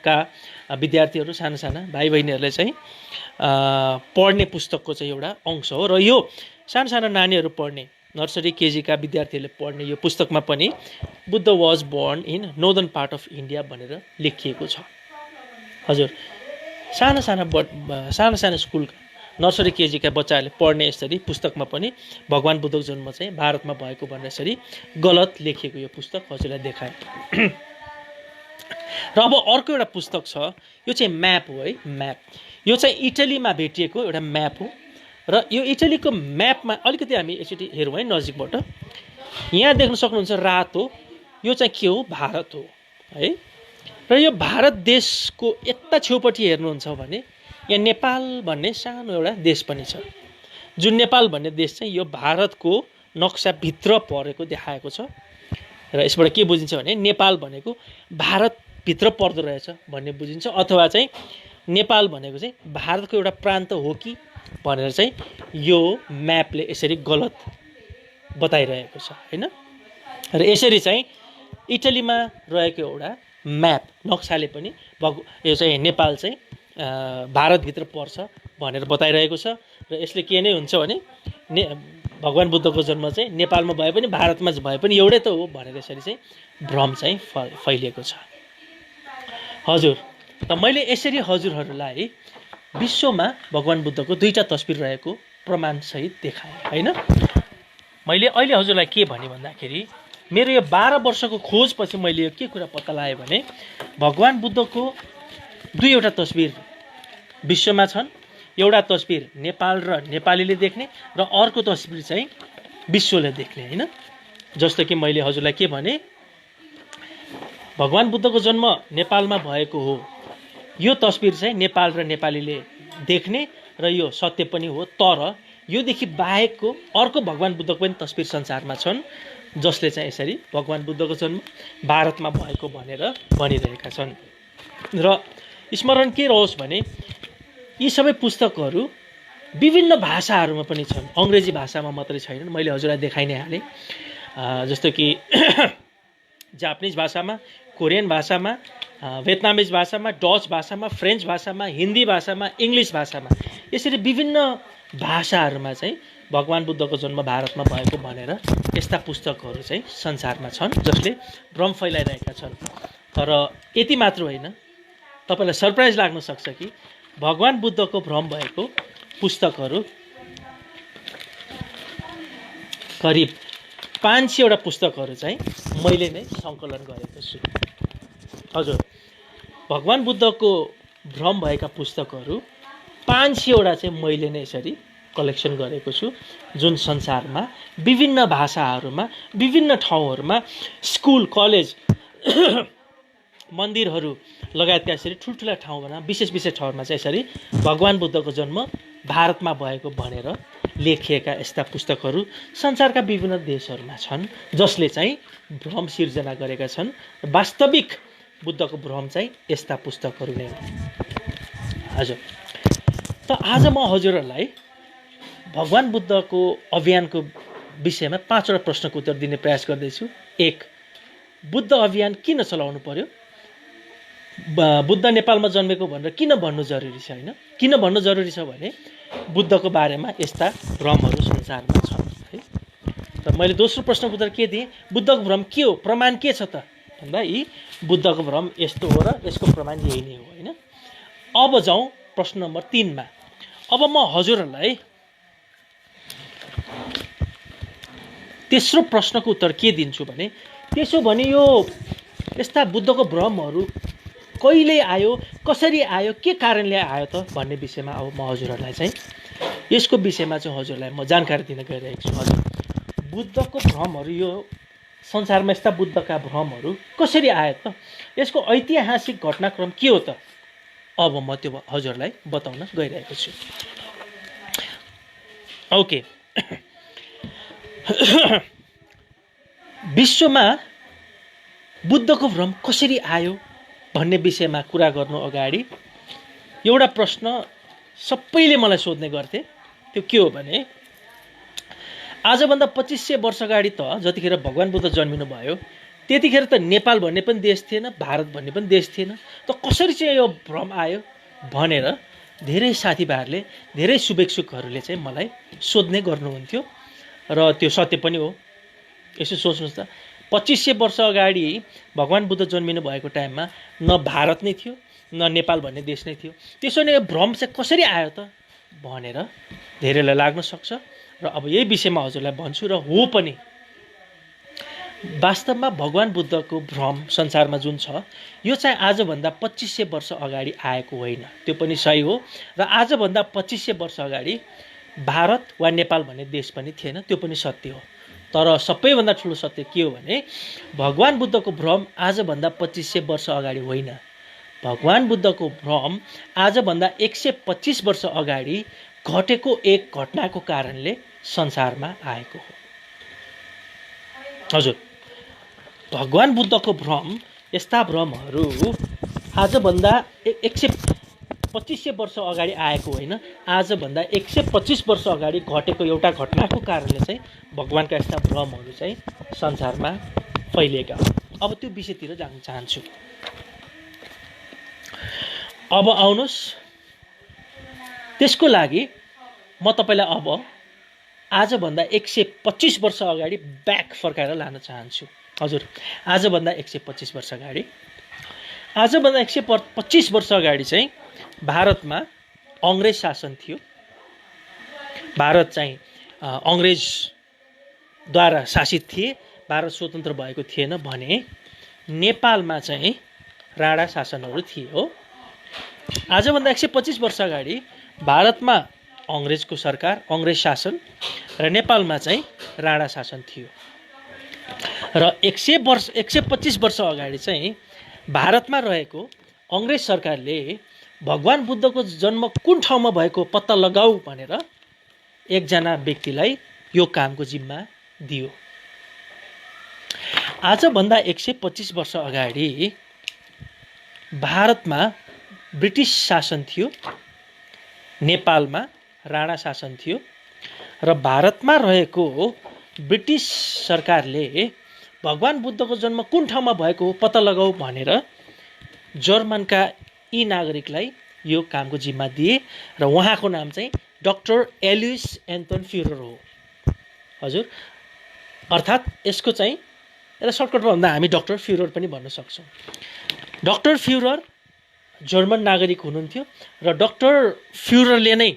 का विद्यार्थीहरू साना साना भाइ बहिनीहरूले चाहिँ पढ्ने पुस्तकको चाहिँ एउटा अंश हो र यो सानो सानो नानीहरू पढ्ने नर्सरी केजीका विद्यार्थीहरूले पढ्ने यो पुस्तकमा पनि Buddha was born in northern part of India भनेर लेखिएको छ। हजुर, साना साना स्कुलका नर्सरी केजीका बच्चाहरूले पढ्ने यसरी पुस्तकमा पनि भगवान बुद्धको जन्म चाहिँ भारतमा भएको भनेर यसरी गलत लेखिएको यो पुस्तक हजुरलाई देखाए। र अब अर्को एउटा पुस्तक छ, यो चाहिँ म्याप हो है। म्याप यो चाहिँ इटलीमा भेटिएको एउटा म्याप हो र यो इटलीको म्यापमा अलिकति हामी एकचोटि हेरौँ है नजिकबाट। यहाँ देख्न सक्नुहुन्छ रातो, यो चाहिँ के हो, भारत हो है। र यो भारत देशको यता छेउपट्टि हेर्नुहुन्छ भने यहाँ नेपाल भन्ने सानो एउटा देश पनि छ, जुन नेपाल भन्ने देश चाहिँ यो भारतको नक्साभित्र परेको देखाएको छ। र यसबाट के बुझिन्छ भने नेपाल भनेको भारतभित्र पर्दो रहेछ भन्ने बुझिन्छ, अथवा चाहिँ नेपाल भनेको चाहिँ भारतको एउटा प्रान्त हो कि भनेर चाहिँ यो म्यापले यसरी गलत बताइरहेको छ होइन। र यसरी चाहिँ इटलीमा रहेको एउटा म्याप नक्साले पनि यो चाहिँ नेपाल चाहिँ भारतभित्र पर्छ भनेर बताइरहेको छ। र यसले के नै हुन्छ भने भगवान बुद्धको जन्म चाहिँ नेपालमा भए पनि भारतमा भए पनि एउटै त हो भनेर यसरी चाहिँ भ्रम चाहिँ फैलिएको छ। हजुर, त मैले यसरी हजुरहरूलाई विश्वमा भगवान बुद्धको दुईटा तस्बिर रहेको प्रमाणसहित देखाएँ होइन। मैले अहिले हजुरलाई के भने भन्दाखेरि मेरो यो 12 वर्षको खोजपछि मैले यो के कुरा पत्ता लगाएँ भने भगवान बुद्धको दुईवटा तस्बिर विश्वमा छन्। एउटा तस्बिर नेपाल र नेपालीले देख्ने र अर्को तस्बिर चाहिँ विश्वले देख्ने होइन। जस्तो कि मैले हजुरलाई के भने भगवान बुद्धको जन्म नेपालमा भएको हो, यो तस्बिर चाहिँ नेपाल र नेपालीले देख्ने र यो सत्य पनि हो। तर योदेखि बाहेकको अर्को भगवान बुद्धको पनि तस्बिर संसारमा छन् जसले चाहिँ यसरी भगवान बुद्धको जन्म भारतमा भएको भनेर भनिरहेका छन्। र स्मरण के रहोस् भने यी सबै पुस्तकहरू विभिन्न भाषाहरूमा पनि छन्, अङ्ग्रेजी भाषामा मात्रै छैनन्। मैले हजुरलाई देखाइ नै हालेँ, जस्तो कि जापानिज भाषामा, कोरियन भाषामा, भियतनामिज भाषामा, डच भाषामा, फ्रेन्च भाषामा, हिन्दी भाषामा, इङ्ग्लिस भाषामा, यसरी विभिन्न भाषाहरूमा चाहिँ भगवान बुद्धको जन्म भारतमा भएको भनेर यस्ता पुस्तकहरू चाहिँ संसारमा छन् जसले भ्रम फैलाइरहेका छन्। तर यति मात्र होइन, तपाईँलाई सरप्राइज लाग्न सक्छ कि भगवान बुद्धको भ्रम भएको पुस्तकहरू करिब 500 पुस्तकहरू चाहिँ मैले नै सङ्कलन गरेको छु। हजुर, भगवान बुद्धको भ्रम भएका पुस्तकहरू 500 चाहिँ मैले नै यसरी कलेक्सन गरेको छु, जुन संसारमा विभिन्न भाषाहरूमा विभिन्न ठाउँहरूमा स्कुल कलेज मन्दिरहरू लगायतका यसरी ठुल्ठुला ठाउँमा विशेष ठाउँमा चाहिँ यसरी भगवान बुद्धको जन्म भारतमा भएको भनेर लेखिएका यस्ता पुस्तकहरू संसारका विभिन्न देशहरूमा छन्, जसले चाहिँ भ्रम सिर्जना गरेका छन्। वास्तविक बुद्धको भ्रम चाहिँ यस्ता पुस्तकहरू नै हो। हजुर, त आज म हजुरहरूलाई भगवान बुद्धको अभियानको विषयमा 5वटा प्रश्नको उत्तर दिने प्रयास गर्दैछु। 1, बुद्ध अभियान किन चलाउनु पर्यो? बुद्ध नेपालमा जन्मेको भनेर किन भन्नु जरुरी छ? होइन, किन भन्नु जरुरी छ भने बुद्धको बारेमा यस्ता भ्रमहरू संसारमा छन् है। र मैले दोस्रो प्रश्नको उत्तर के दिएँ? बुद्धको भ्रम के हो, प्रमाण के छ त भन्दा यी बुद्धको भ्रम यस्तो हो र यसको प्रमाण यही नै हो। होइन, अब जाउँ प्रश्न नम्बर 3 मा। अब म हजुरहरूलाई तेस्रो प्रश्नको उत्तर के दिन्छु भने, त्यसो भने यो यस्ता बुद्धको भ्रमहरू कहिले आयो, कसरी आयो, के कारणले आयो त भन्ने विषयमा अब म हजुरहरूलाई चाहिँ यसको विषयमा चाहिँ हजुरलाई म जानकारी दिन गइरहेको छु। हजुर, बुद्धको भ्रमहरू, यो संसारमा यस्ता बुद्धका भ्रमहरू कसरी आयो त, यसको ऐतिहासिक घटनाक्रम के हो त, अब म त्यो हजुरलाई बताउन गइरहेको छु। ओके, विश्वमा बुद्धको भ्रम कसरी आयो भन्ने विषयमा कुरा गर्नु अगाडि एउटा प्रश्न सबैले मलाई सोध्ने गर्थे। त्यो के हो भने, आजभन्दा 2500 वर्ष अगाडि त जतिखेर भगवान बुद्ध जन्मिनु भयो त्यतिखेर त नेपाल भन्ने पनि देश थिएन, भारत भन्ने पनि देश थिएन, त कसरी चाहिँ यो भ्रम आयो भनेर धेरै साथीभाइहरूले, धेरै शुभेच्छुकहरूले चाहिँ मलाई सोध्ने गर्नुहुन्थ्यो। र त्यो सत्य पनि हो। यसो सोच्नुहोस् त, 2500 वर्ष अगाडि भगवान बुद्ध जन्मिनु भएको टाइममा न भारत नै थियो, न नेपाल भन्ने देश नै थियो। त्यसो भने यो भ्रम चाहिँ कसरी आयो त भनेर धेरैलाई लाग्न सक्छ। र अब यही विषयमा हजुरलाई भन्छु, र हो पनि वास्तवमा भगवान बुद्धको भ्रम संसारमा जुन छ यो चाहिँ आजभन्दा 2500 वर्ष अगाडि आएको होइन, त्यो पनि सही हो। र आजभन्दा 2500 वर्ष अगाडि भारत वा नेपाल भन्ने देश पनि थिएन, त्यो पनि सत्य हो। तर सबैभन्दा ठुलो सत्य के हो भने भगवान बुद्धको भ्रम आजभन्दा 2500 वर्ष अगाडि होइन, भगवान बुद्धको भ्रम आजभन्दा 125 वर्ष अगाडि घटेको एक घटनाको कारणले संसारमा आएको हो। हजुर, भगवान बुद्धको भ्रम, यस्ता भ्रमहरू आजभन्दा 125 वर्ष अगाडि आएको होइन, आजभन्दा 125 वर्ष अगाडि घटेको एउटा घटनाको कारणले चाहिँ भगवानका यस्ता भ्रमहरू चाहिँ संसारमा फैलिएका हुन्। अब त्यो विषयतिर जान चाहन्छु। अब आउनुहोस्, त्यसको लागि म तपाईँलाई अब आजभन्दा 125 वर्ष अगाडि ब्याक फर्काएर लान चाहन्छु। हजुर, आजभन्दा 125 वर्ष अगाडि, आजभन्दा 125 वर्ष अगाडि चाहिँ भारतमा अङ्ग्रेज शासन थियो। भारत चाहिँ अङ्ग्रेजद्वारा शासित थिए, भारत स्वतन्त्र भएको थिएन भने नेपालमा चाहिँ राणा शासनहरू थिए। हो, आजभन्दा 125 वर्ष अगाडि भारतमा अङ्ग्रेजको सरकार, अङ्ग्रेज शासन, र नेपालमा चाहिँ राणा शासन थियो। र 125 वर्ष अगाडि चाहिँ भारतमा रहेको अङ्ग्रेज सरकारले भगवान बुद्धको जन्म कुन ठाउँमा भएको पत्ता लगाऊ भनेर एकजना व्यक्तिलाई यो कामको जिम्मा दियो। आजभन्दा 125 वर्ष अगाडि भारतमा ब्रिटिस शासन थियो, नेपालमा राणा शासन थियो, र भारतमा रहेको ब्रिटिस सरकारले भगवान बुद्धको जन्म कुन ठाउँमा भएको हो पत्ता लगाऊ भनेर जर्मनका यी नागरिकलाई यो कामको जिम्मा दिए, र उहाँको नाम चाहिँ डाक्टर एलोइस एन्टन फ्युरर हो। हजुर, अर्थात् यसको चाहिँ यसलाई सर्टकटमा भन्दा हामी डाक्टर फ्युरर पनि भन्न सक्छौँ। डाक्टर फ्युरर जर्मन नागरिक हुनुहुन्थ्यो र डाक्टर फ्युररले नै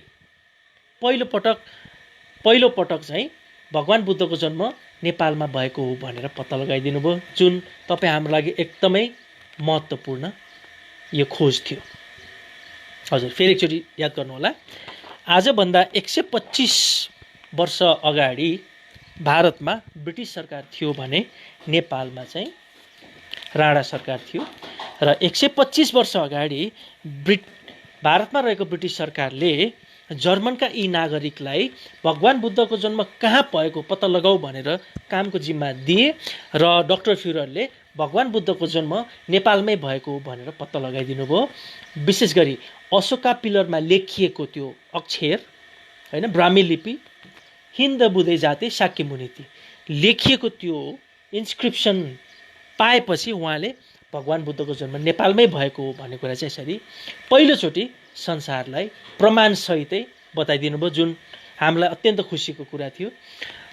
पहिलोपटक चाहिँ भगवान् बुद्धको जन्म नेपालमा भएको हो भनेर पत्ता लगाइदिनु भयो, जुन तपाईँ हाम्रो लागि एकदमै महत्त्वपूर्ण यो खोज थियो। हजुर, फेरि एकचोटि याद गर्नुहोला। आजभन्दा 125 वर्ष अगाडि भारतमा ब्रिटिस सरकार थियो भने नेपालमा चाहिँ राणा सरकार थियो र 125 वर्ष अगाडि भारतमा रहेको ब्रिटिस सरकारले जर्मनका यी नागरिकलाई भगवान् बुद्धको जन्म कहाँ भएको पत्ता लगाऊ भनेर कामको जिम्मा दिए र डाक्टर फ्युररले भगवान् बुद्धको जन्म नेपालमै भएको भनेर पत्ता लगाइदिनु भयो। विशेष गरी अशोका पिलरमा लेखिएको त्यो अक्षर होइन, ब्राह्मी लिपि, हिन्द बुधे जाते शाक्य मुनिति लेखिएको त्यो इन्स्क्रिप्सन पाएपछि उहाँले भगवान् बुद्धको जन्म नेपालमै भएको हो भन्ने कुरा चाहिँ यसरी पहिलोचोटि संसारलाई प्रमाणसहितै बताइदिनु भयो, जुन हामीलाई अत्यन्त खुसीको कुरा थियो।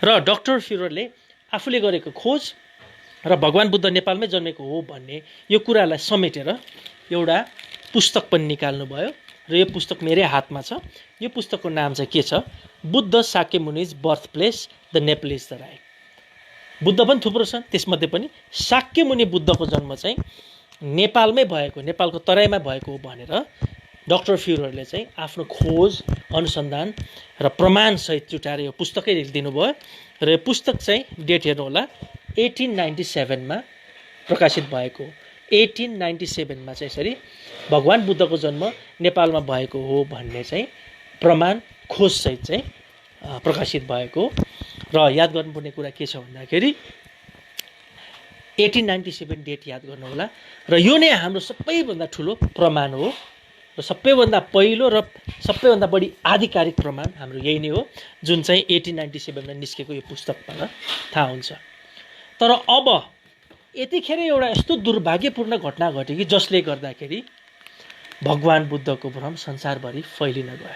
र डाक्टर फ्युररले आफूले गरेको खोज र भगवान् बुद्ध नेपालमै जन्मेको हो भन्ने यो कुरालाई समेटेर एउटा पुस्तक पनि निकाल्नुभयो र यो पुस्तक मेरै हातमा छ। यो पुस्तकको नाम चाहिँ के छ? Buddha Shakya munis birth place the Nepalese the Rai. Buddha पनि थुप्रो छन्, त्यसमध्ये पनि शाक्य मुनि बुद्धको जन्म चाहिँ नेपालमै भएको, नेपालको तराईमा भएको हो भनेर डाक्टर फ्युररले चाहिँ आफ्नो खोज, अनुसन्धान र प्रमाणसहित जुटाएर यो पुस्तकै लेखिदिनु भयो र यो पुस्तक चाहिँ डेट हेर्नु होला 1897 मा प्रकाशित भएको। 1897 मा चाहिँ यसरी भगवान् बुद्धको जन्म नेपालमा भएको हो भन्ने चाहिँ प्रमाण खोजसहित चाहिँ प्रकाशित भएको। र याद गर्नुपर्ने कुरा के छ भन्दाखेरि 1897 डेट याद गर्नुहोला र यो नै हाम्रो सबैभन्दा ठुलो प्रमाण हो र सबैभन्दा पहिलो र सबैभन्दा बढी आधिकारिक प्रमाण हाम्रो यही नै हो, जुन चाहिँ 1897 मा निस्केको यो पुस्तकबाट थाहा हुन्छ। तर अब यतिखेर एउटा यस्तो दुर्भाग्यपूर्ण घटना घट्यो कि जसले गर्दाखेरि भगवान् बुद्धको भ्रम संसारभरि फैलिन गयो।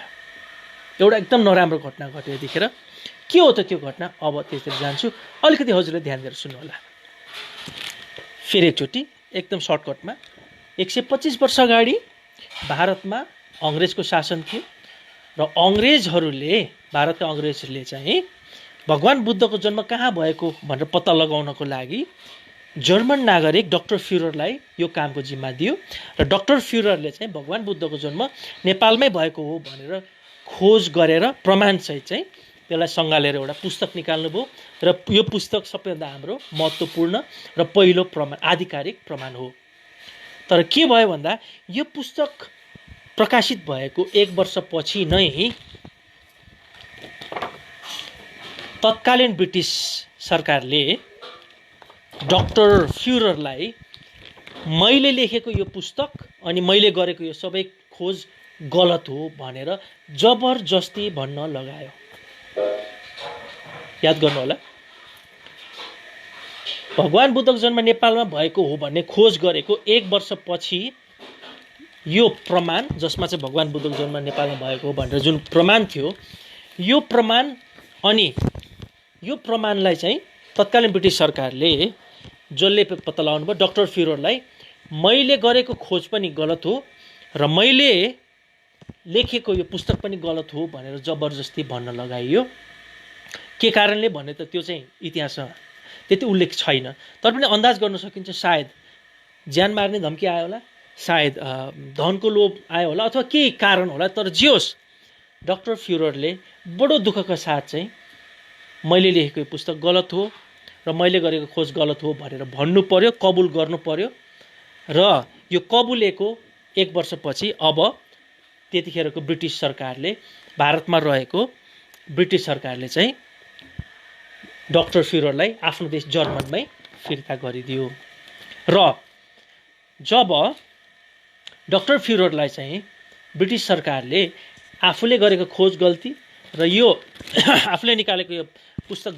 एउटा एकदम नराम्रो घटना घट्यो यतिखेर। के हो त त्यो घटना? अब त्यसतिर जान्छु, अलिकति हजुरले ध्यान दिएर सुन्नु होला। फेरि एकचोटि एकदम सर्टकटमा, 125 वर्ष अगाडि भारतमा अङ्ग्रेजको शासन थियो र भारतका अङ्ग्रेजहरूले चाहिँ भगवान् बुद्धको जन्म कहाँ भएको भनेर पत्ता लगाउनको लागि जर्मन नागरिक डाक्टर फ्युररलाई यो कामको जिम्मा दियो र डाक्टर फ्युररले चाहिँ भगवान् बुद्धको जन्म नेपालमै भएको हो भनेर खोज गरेर प्रमाणसहित चाहिँ त्यसलाई सँगालेर एउटा पुस्तक निकाल्नुभयो र यो पुस्तक सबैभन्दा हाम्रो महत्त्वपूर्ण र पहिलो प्रमाण, आधिकारिक प्रमाण हो। तर के भयो भन्दा यो पुस्तक प्रकाशित भएको 1 वर्षपछि नै तत्कालीन ब्रिटिस सरकारले डाक्टर फ्युररलाई मैले लेखेको यो पुस्तक अनि मैले गरेको यो सबै खोज गलत हो भनेर जबरजस्ती भन्न लगायो। याद गर्नु होला, भगवान् बुद्धको जन्म नेपालमा भएको हो भन्ने खोज गरेको 1 वर्षपछि यो प्रमाण, जसमा चाहिँ भगवान् बुद्धको जन्म नेपालमा भएको हो भनेर जुन प्रमाण थियो, यो प्रमाणलाई चाहिँ तत्कालीन ब्रिटिस सरकारले जसले पत्ता लगाउनु भयो डाक्टर फ्युररलाई मैले गरेको खोज पनि गलत हो र मैले लेखेको यो पुस्तक पनि गलत हो भनेर जबरजस्ती भन्न लगाइयो। के कारणले भने त त्यो चाहिँ इतिहासमा त्यति उल्लेख छैन, तर पनि अन्दाज गर्न सकिन्छ सायद ज्यान मार्ने धम्की आयो होला, सायद धनको लोभ आयो होला, अथवा केही कारण होला। तर जे होस्, डाक्टर फ्युररले बडो दुःखका साथ चाहिँ मैले लेखेको यो पुस्तक गलत हो र मैले गरेको खोज गलत हो भनेर भन्नु पर्यो, कबुल गर्नु पर्यो। र यो कबुलेको 1 वर्षपछि अब त्यतिखेरको ब्रिटिस सरकारले, भारतमा रहेको ब्रिटिस सरकारले चाहिँ डाक्टर फ्युररलाई आफ्नो देश जर्मनमै फिर्ता गरिदियो। र जब डाक्टर फ्युररलाई चाहिँ ब्रिटिस सरकारले आफूले गरेको खोज गल्ती र यो आफूले निकालेको यो पुस्तक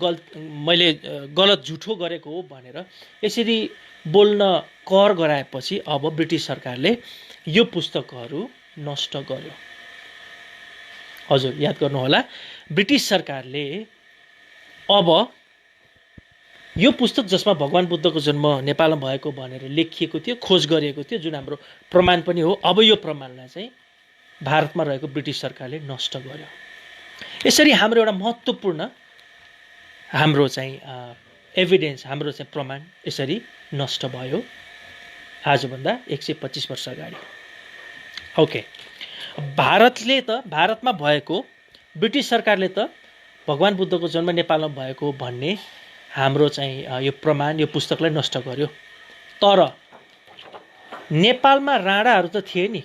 मैले गलत झुठो गरेको हो भनेर यसरी बोल्न कर गराएपछि अब ब्रिटिस सरकारले यो पुस्तकहरू नष्ट गर्यो। हजुर याद गर्नुहोला, ब्रिटिस सरकारले अब यो पुस्तक जसमा भगवान बुद्धको जन्म नेपालमा भएको भनेर लेखिएको थियो, खोज गरिएको थियो, जुन हाम्रो प्रमाण पनि हो, अब यो प्रमाणलाई चाहिँ भारतमा रहेको ब्रिटिस सरकारले नष्ट गर्यो। यसरी हाम्रो एउटा महत्त्वपूर्ण हाम्रो चाहिँ एभिडेन्स, हाम्रो चाहिँ प्रमाण यसरी नष्ट भयो आजभन्दा 125 वर्ष अगाडि। ओके, भारतमा भएको ब्रिटिस सरकारले त भगवान बुद्धको जन्म नेपालमा भएको भन्ने हाम्रो चाहिँ यो प्रमाण, यो पुस्तकलाई नष्ट गर्यो। तर नेपालमा राणाहरू त थिए नि,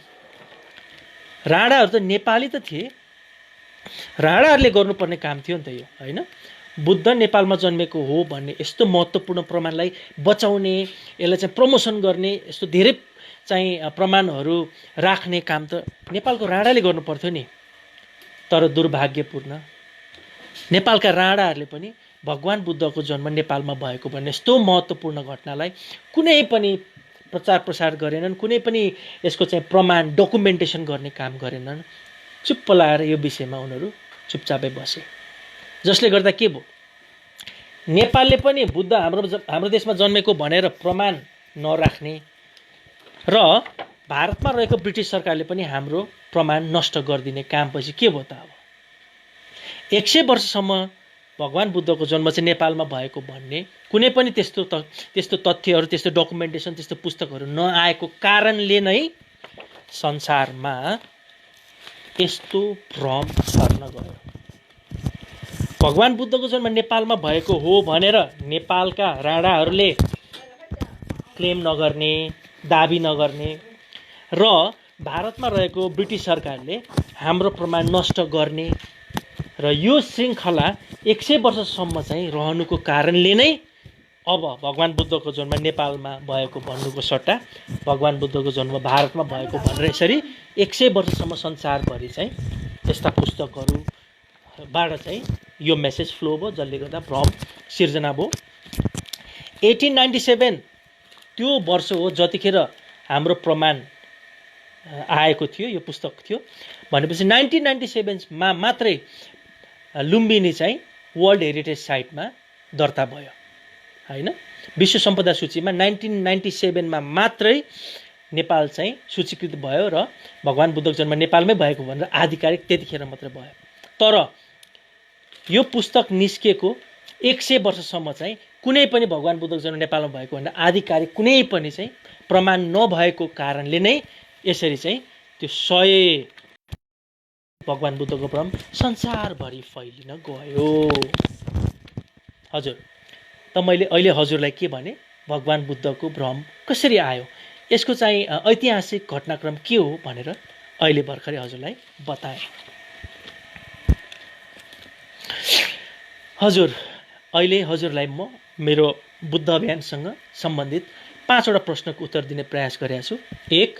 राणाहरू त नेपाली त थिए, राणाहरूले गर्नुपर्ने काम थियो नि त यो, होइन? बुद्ध नेपालमा जन्मेको हो भन्ने यस्तो महत्त्वपूर्ण प्रमाणलाई बचाउने, यसलाई चाहिँ प्रमोसन गर्ने, यस्तो धेरै चाहिँ प्रमाणहरू राख्ने काम त नेपालको राणाले गर्नु पर्थ्यो नि। तर दुर्भाग्यपूर्ण नेपालका राणाहरूले पनि भगवान बुद्धको जन्म नेपालमा भएको भन्ने यस्तो महत्त्वपूर्ण घटनालाई कुनै पनि प्रचार प्रसार गरेनन्, कुनै पनि यसको चाहिँ प्रमाण डकुमेन्टेसन गर्ने काम गरेनन्। चुप्प लाएर यो विषयमा उनीहरू चुपचापै बसे, जसले गर्दा के भयो, नेपालले पनि बुद्ध हाम्रो देशमा जन्मेको भनेर प्रमाण नराख्ने र भारतमा रहेको ब्रिटिस सरकारले पनि हाम्रो प्रमाण नष्ट गरिदिने काम पछि के भयो त? अब 100 वर्षसम्म भगवान बुद्धको जन्म चाहिँ नेपालमा भएको भन्ने कुनै पनि त्यस्तो तथ्यहरू, त्यस्तो डकुमेन्टेसन, त्यस्तो पुस्तकहरू नआएको कारणले नै संसारमा यस्तो भ्रम सर्न गयो। भगवान बुद्धको जन्म नेपालमा भएको हो भनेर नेपालका राणाहरूले क्लेम नगर्ने, दाबी नगर्ने र भारतमा रहेको ब्रिटिस सरकारले हाम्रो प्रमाण नष्ट गर्ने र यो श्रृङ्खला 100 वर्षसम्म चाहिँ रहनुको कारणले नै अब भगवान बुद्धको जन्म नेपालमा भएको भन्नुको सट्टा भगवान बुद्धको जन्म भारतमा भएको भनेर यसरी 100 वर्षसम्म संसारभरि चाहिँ यस्ता पुस्तकहरूबाट चाहिँ यो मेसेज फ्लो भयो, जसले गर्दा भ्रम सिर्जना भयो। 1897 त्यो वर्ष हो जतिखेर हाम्रो प्रमाण आएको थियो, यो पुस्तक थियो भनेपछि 1997 मा मात्रै लुम्बिनी चाहिँ वर्ल्ड हेरिटेज साइटमा दर्ता भयो, होइन? विश्व सम्पदा सूचीमा 1997 मा मात्रै नेपाल चाहिँ सूचीकृत भयो र भगवान बुद्धको जन्म नेपालमै भएको भनेर आधिकारिक त्यतिखेर मात्रै भयो। तर यो पुस्तक निस्किएको 100 वर्षसम्म चाहिँ कुनै पनि भगवान बुद्धको जन्म नेपालमा भएको भनेर आधिकारिक कुनै पनि चाहिँ प्रमाण नभएको कारणले नै यसरी चाहिँ त्यो 100 भगवान बुद्धको भ्रम संसारभरि फैलिन गयो। हजुर, त मैले अहिले हजुरलाई के भने, भगवान बुद्धको भ्रम कसरी आयो, यसको चाहिँ ऐतिहासिक घटनाक्रम के हो भनेर अहिले भर्खरै हजुरलाई बताएँ। हजुर, अहिले हजुरलाई म मेरो बुद्ध अभियानसँग सम्बन्धित 5 वटा प्रश्नको उत्तर दिने प्रयास गरेको छु। 1,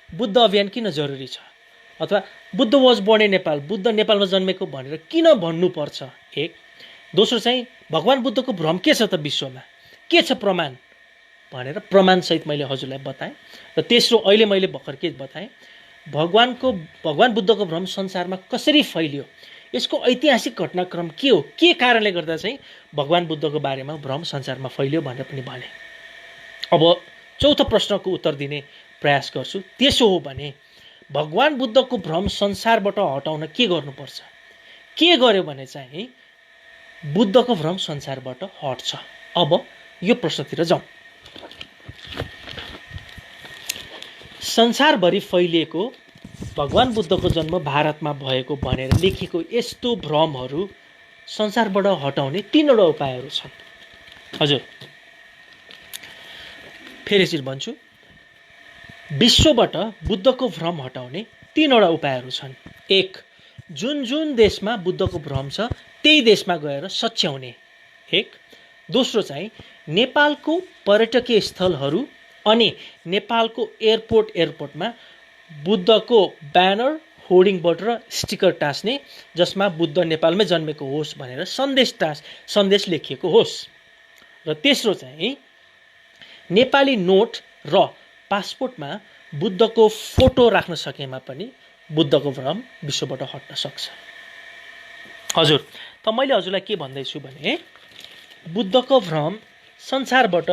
बुद्ध अभियान किन जरुरी छ, अथवा Buddha was born in Nepal, Buddha नेपालमा जन्मेको भनेर किन भन्नुपर्छ? 1। दोस्रो चाहिँ भगवान बुद्धको भ्रम के छ त विश्वमा, के छ प्रमाण भनेर प्रमाणसहित मैले हजुरलाई बताएँ। र तेस्रो, अहिले मैले भर्खर के बताएँ, भगवान बुद्धको भ्रम संसारमा कसरी फैलियो, यसको ऐतिहासिक घटनाक्रम के हो, के कारणले गर्दा चाहिँ भगवान बुद्धको बारेमा भ्रम संसारमा फैलियो भनेर पनि भने। अब चौथो प्रश्नको उत्तर दिने प्रयास गर्छु। त्यसो हो भने भगवान बुद्धको भ्रम संसारबाट हटाउन के गर्नुपर्छ, के गर्यो भने चाहिँ बुद्धको भ्रम संसारबाट हट्छ? अब यो प्रश्नतिर जाउँ। संसारभरि फैलिएको भगवान बुद्धको जन्म भारतमा भएको भनेर लेखिएको यस्तो भ्रमहरू संसारबाट हटाउने 3 वटा उपायहरू छन्। हजुर, फेरि यसरी भन्छु, विश्वबाट बुद्धको भ्रम हटाउने 3 वटा उपायहरू छन्। 1, जुन देशमा बुद्धको भ्रम छ त्यही देशमा गएर सच्याउने। 1। दोस्रो चाहिँ नेपालको पर्यटकीय स्थलहरू अनि नेपालको एयरपोर्टमा बुद्धको ब्यानर, होर्डिङ बोर्ड र स्टिकर टाँस्ने, जसमा बुद्ध नेपालमै जन्मेको होस् भनेर सन्देश लेखिएको होस्। र तेस्रो चाहिँ नेपाली नोट र पासपोर्टमा बुद्धको फोटो राख्न सकेमा पनि बुद्धको भ्रम विश्वबाट हट्न सक्छ। हजुर, त मैले हजुरलाई के भन्दैछु भने बुद्धको भ्रम संसारबाट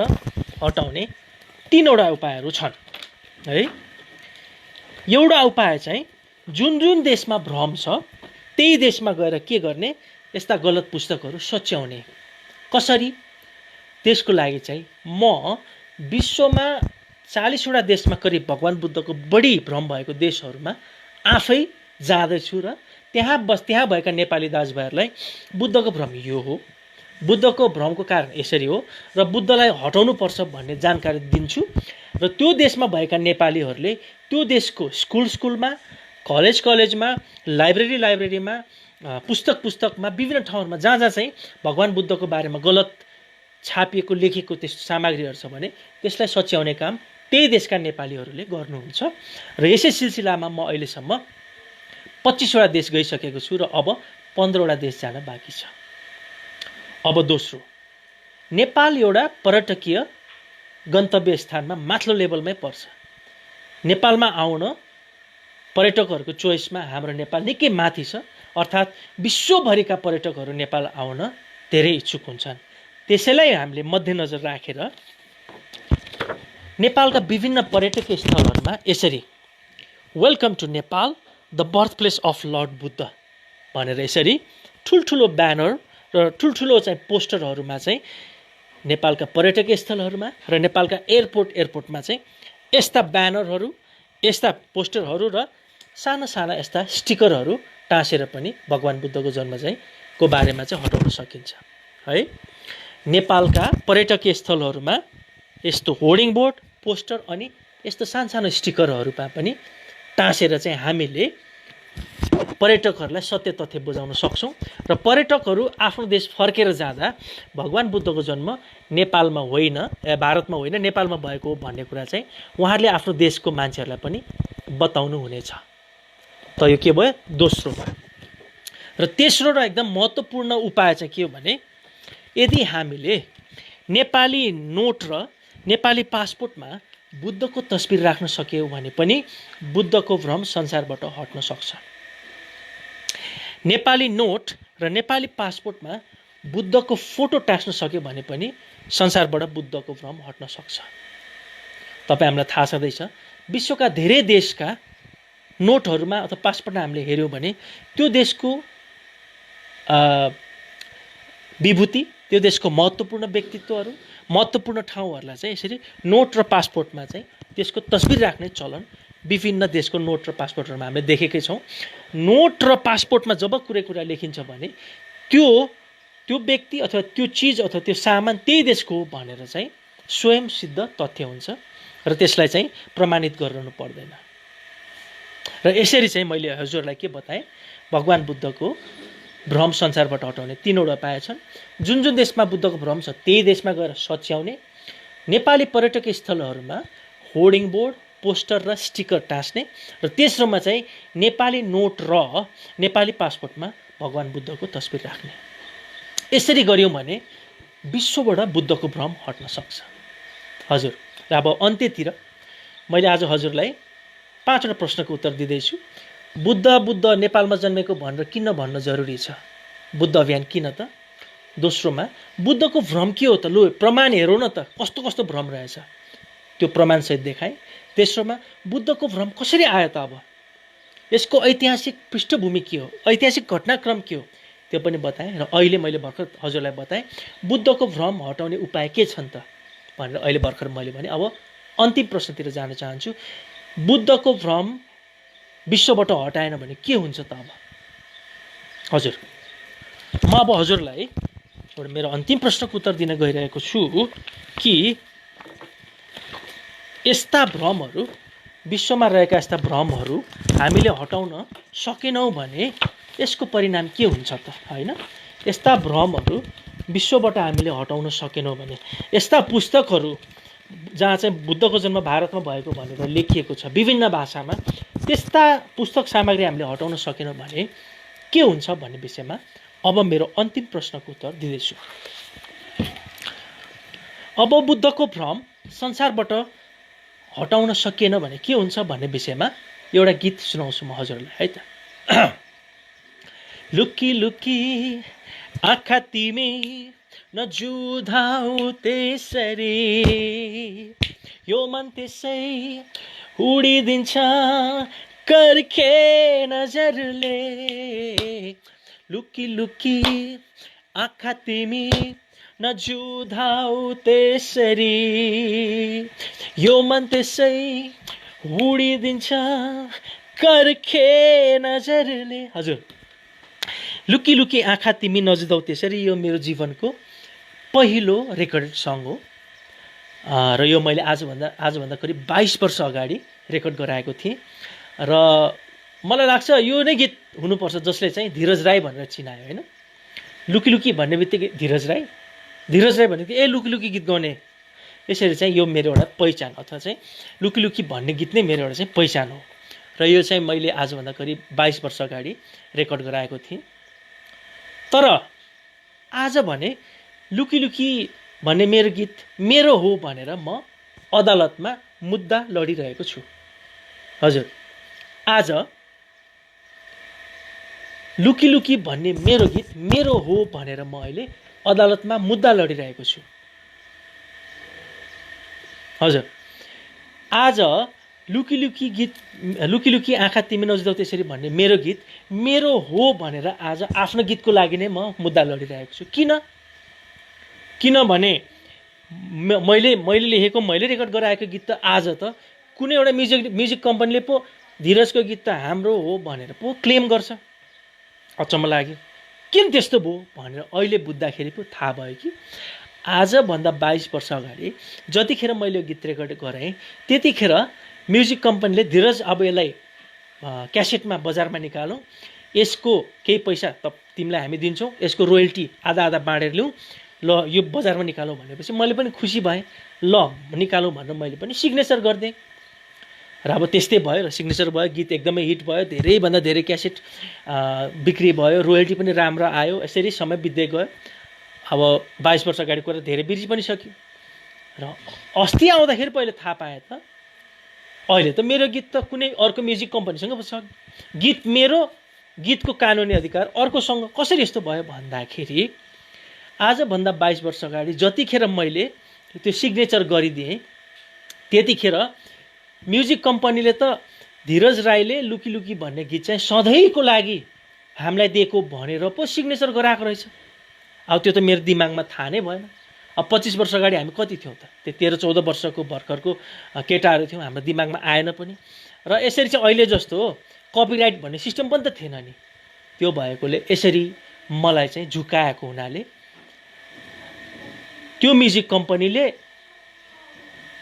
हटाउने 3वटा उपायहरू छन् है। एउटा उपाय चाहिँ जुन जुन देशमा भ्रम छ त्यही देशमा गएर के गर्ने, यस्ता गलत पुस्तकहरू सच्याउने। कसरी? त्यसको लागि चाहिँ म विश्वमा 40वटा देशमा करिब भगवान बुद्धको बढी भ्रम भएको देशहरूमा आफै जाँदैछु र त्यहाँ भएका नेपाली दाजुभाइहरूलाई बुद्धको भ्रम यो हो, बुद्धको भ्रमको कारण यसरी हो र बुद्धलाई हटाउनु पर्छ भन्ने जानकारी दिन्छु। र त्यो देशमा भएका नेपालीहरूले त्यो देशको स्कुलमा, कलेजमा, लाइब्रेरीमा, पुस्तकमा, विभिन्न ठाउँहरूमा जहाँ जहाँ चाहिँ भगवान बुद्धको बारेमा गलत छापिएको लेखेको त्यस्तो सामग्रीहरू छ भने त्यसलाई सच्याउने काम त्यही देशका नेपालीहरूले गर्नुहुन्छ। र यसै सिलसिलामा म अहिलेसम्म 25वटा देश गइसकेको छु र अब 15वटा देश जान बाँकी छ। अब दोस्रो, नेपाल एउटा पर्यटकीय गन्तव्य स्थानमा माथिल्लो लेभलमै पर्छ। नेपालमा आउन पर्यटकहरूको चोइसमा हाम्रो नेपाल निकै माथि छ, अर्थात् विश्वभरिका पर्यटकहरू नेपाल आउन धेरै इच्छुक हुन्छन्। त्यसैलाई हामीले मध्यनजर राखेर नेपालका विभिन्न पर्यटकीय स्थलहरूमा यसरी welcome to Nepal the birthplace of lord Buddha भनेर यसरी ठुल्ठुलो ब्यानर र ठुल्ठुलो चाहिँ पोस्टरहरूमा चाहिँ नेपालका पर्यटकीय स्थलहरूमा र नेपालका एयरपोर्टमा चाहिँ यस्ता ब्यानरहरू, यस्ता पोस्टरहरू र साना साना यस्ता स्टिकरहरू टाँसेर पनि भगवान बुद्धको जन्म चाहिँ को बारेमा चाहिँ हटाउन सकिन्छ है। नेपालका पर्यटकीय स्थलहरूमा यस्तो होर्डिङ बोर्ड, पोस्टर अनि यस्तो सानो स्टिकरहरूमा पनि टाँसेर चाहिँ हामीले पर्यटकहरूलाई सत्य तथ्य बुझाउन सक्छौँ र पर्यटकहरू आफ्नो देश फर्केर जाँदा भगवान बुद्धको जन्म नेपालमा होइन, भारतमा होइन, नेपालमा भएको हो भन्ने कुरा चाहिँ उहाँहरूले आफ्नो देशको मान्छेहरूलाई पनि बताउनु हुनेछ। त यो के भयो? दोस्रो भयो। र तेस्रो र एकदम महत्त्वपूर्ण उपाय चाहिँ के हो भने यदि हामीले नेपाली नोट र नेपाली पासपोर्टमा बुद्धको तस्बिर राख्न सक्यौँ भने पनि बुद्धको भ्रम संसारबाट हट्न सक्छ। नेपाली नोट र नेपाली पासपोर्टमा बुद्धको फोटो टाँस्न सक्यो भने पनि संसारबाट बुद्धको भ्रम हट्न सक्छ। तपाईँ हामीलाई थाहा छँदैछ विश्वका धेरै देशका नोटहरूमा अथवा पासपोर्टमा हामीले हेऱ्यौँ भने त्यो देशको विभूति, त्यो देशको महत्त्वपूर्ण व्यक्तित्वहरू, महत्त्वपूर्ण ठाउँहरूलाई चाहिँ यसरी नोट र पासपोर्टमा चाहिँ त्यसको तस्बिर राख्ने चलन विभिन्न देशको नोट र पासपोर्टहरूमा हामीले देखेकै छौँ। नोट र पासपोर्टमा जब कुरा लेखिन्छ भने त्यो व्यक्ति अथवा त्यो चिज अथवा त्यो सामान त्यही देशको हो भनेर चाहिँ स्वयं सिद्ध तथ्य हुन्छ र त्यसलाई चाहिँ प्रमाणित गराउनु पर्दैन। र यसरी चाहिँ मैले हजुरलाई के बताएँ, भगवान बुद्धको भ्रम संसारबाट हटाउने 3वटा उपाय छन्। जुन जुन देशमा बुद्धको भ्रम छ त्यही देशमा गएर सच्याउने, नेपाली पर्यटकीय स्थलहरूमा होर्डिङ बोर्ड, पोस्टर र स्टिकर टाँस्ने र तेस्रोमा चाहिँ नेपाली नोट र नेपाली पासपोर्टमा भगवान बुद्धको तस्बिर राख्ने। यसरी गऱ्यौँ भने विश्वबाट बुद्धको भ्रम हट्न सक्छ। हजुर, र अब अन्त्यतिर मैले आज हजुरलाई 5वटा प्रश्नको उत्तर दिँदैछु। बुद्ध नेपालमा जन्मेको भनेर किन भन्न जरुरी छ? बुद्ध अभियान किन त? दोस्रोमा बुद्धको भ्रम के हो त? लु प्रमाण हेरौँ न त, कस्तो कस्तो भ्रम रहेछ, त्यो प्रमाणसहित देखाएँ। तेस्रोमा बुद्धको भ्रम कसरी आयो त? अब यसको ऐतिहासिक पृष्ठभूमि के हो, ऐतिहासिक घटनाक्रम के हो, त्यो पनि बताएँ। र अहिले मैले भर्खर हजुरलाई बताएँ बुद्धको भ्रम हटाउने उपाय के छन् त भनेर अहिले भर्खर मैले भने। अब अन्तिम प्रश्नतिर जान चाहन्छु। बुद्धको भ्रम विश्वबाट हटाएन भने के हुन्छ त? अब हजुर, म अब हजुरलाई एउटा मेरो अन्तिम प्रश्नको उत्तर दिन गइरहेको छु कि यस्ता भ्रमहरू, विश्वमा रहेका यस्ता भ्रमहरू हामीले हटाउन सकेनौँ भने यसको परिणाम के हुन्छ त? होइन, यस्ता भ्रमहरू विश्वबाट हामीले हटाउन सकेनौँ भने, यस्ता पुस्तकहरू जहाँ चाहिँ बुद्धको जन्म भारतमा भएको भनेर लेखिएको छ विभिन्न भाषामा, त्यस्ता पुस्तक सामग्री हामीले हटाउन सकेनौँ भने के हुन्छ भन्ने विषयमा अब मेरो अन्तिम प्रश्नको उत्तर दिँदैछु। अब बुद्धको भ्रम संसारबाट हटाउन सकिएन भने के हुन्छ भन्ने विषयमा एउटा गीत सुनाउँछु म हजुरलाई, है त। लुकी लुकी आँखा तिमी नजुधाऊ त्यसरी यो मन त्यसै उडिदिन्छ कर्खे नजरले लुकी लुकी आँखा तिमी नजुधाऊ त्यसरी यो मन त्यसै उडिदिन्छ कर्खे नजरले। हजुर, लुकी लुकी आँखा तिमी नजुधाऊ त्यसरी यो मेरो जीवनको पहिलो रेकर्डेड सङ्ग हो र यो मैले आजभन्दा करिब 22 वर्ष अगाडि रेकर्ड गराएको थिएँ र मलाई लाग्छ यो नै गीत हुनुपर्छ जसले चाहिँ धीरज राई भनेर चिनायो होइन। लुकी लुकी भन्ने बित्तिकै धीरज राई भन्ने बित्तिकै लुकी लुकी गीत गाउने, यसरी चाहिँ यो मेरो एउटा पहिचान अथवा चाहिँ लुकी लुकी भन्ने गीत नै मेरो एउटा चाहिँ पहिचान हो र यो चाहिँ मैले आजभन्दा करिब 22 वर्ष अगाडि रेकर्ड गराएको थिएँ। तर आज भने लुकी लुकी भन्ने मेरो गीत मेरो हो भनेर म अदालतमा मुद्दा लडिरहेको छु। हजुर, आज लुकी लुकी भन्ने मेरो गीत मेरो हो भनेर म अहिले अदालतमा मुद्दा लडिरहेको छु। हजुर, आज लुकी लुकी आँखा तिमी नजुधाऊ त्यसरी भन्ने मेरो गीत मेरो हो भनेर आज आफ्नो गीतको लागि नै म मुद्दा लडिरहेको छु। किनभने मैले लेखेको मैले रेकर्ड गराएको गीत त आज त कुनै एउटा म्युजिक कम्पनीले पो धीरजको गीत त हाम्रो हो भनेर पो क्लेम गर्छ। अचम्म लाग्यो, किन त्यस्तो भयो भनेर अहिले बुझ्दाखेरि पो थाहा भयो कि आजभन्दा 22 वर्ष अगाडि जतिखेर मैले गीत रेकर्ड गरेँ त्यतिखेर म्युजिक कम्पनीले धीरज अब यसलाई क्यासेटमा बजारमा निकालौँ, यसको केही पैसा त तिमीलाई हामी दिन्छौँ, यसको रोयल्टी आधा आधा बाँडेर ल्याउँ, ल यो बजारमा निकालौँ भनेपछि मैले पनि खुसी भएँ। ल निकालौँ भनेर मैले पनि सिग्नेचर गरिदिएँ र अब त्यस्तै भयो र सिग्नेचर भयो, गीत एकदमै हिट भयो, धेरैभन्दा धेरै क्यासेट बिक्री भयो, रोयल्टी पनि राम्रो आयो। यसरी समय बित्दै गयो। अब 22 वर्ष अगाडि कुरा धेरै बिर्सि पनि सक्यो र अस्ति आउँदाखेरि पहिले थाहा पाएँ त अहिले त मेरो गीत त कुनै अर्को म्युजिक कम्पनीसँग पो छ। गीत मेरो, गीतको कानुनी अधिकार अर्कोसँग कसरी यस्तो भयो भन्दाखेरि आजभन्दा 22 वर्ष अगाडि जतिखेर मैले त्यो सिग्नेचर गरिदिएँ त्यतिखेर म्युजिक कम्पनीले त धीरज राईले लुकी लुकी भन्ने गीत चाहिँ सधैँको लागि हामीलाई दिएको भनेर पो सिग्नेचर गराएको रहेछ। अब त्यो त मेरो दिमागमा थाहा नै भएन। अब 25 वर्ष अगाडि हामी कति थियौँ त, त्यो 13-14 वर्षको भर्खरको केटाहरू थियौँ, हाम्रो दिमागमा आएन पनि। र यसरी चाहिँ अहिले जस्तो कपिराइट भन्ने सिस्टम पनि त थिएन नि। त्यो भएकोले यसरी मलाई चाहिँ झुकाएको हुनाले त्यो म्युजिक कम्पनीले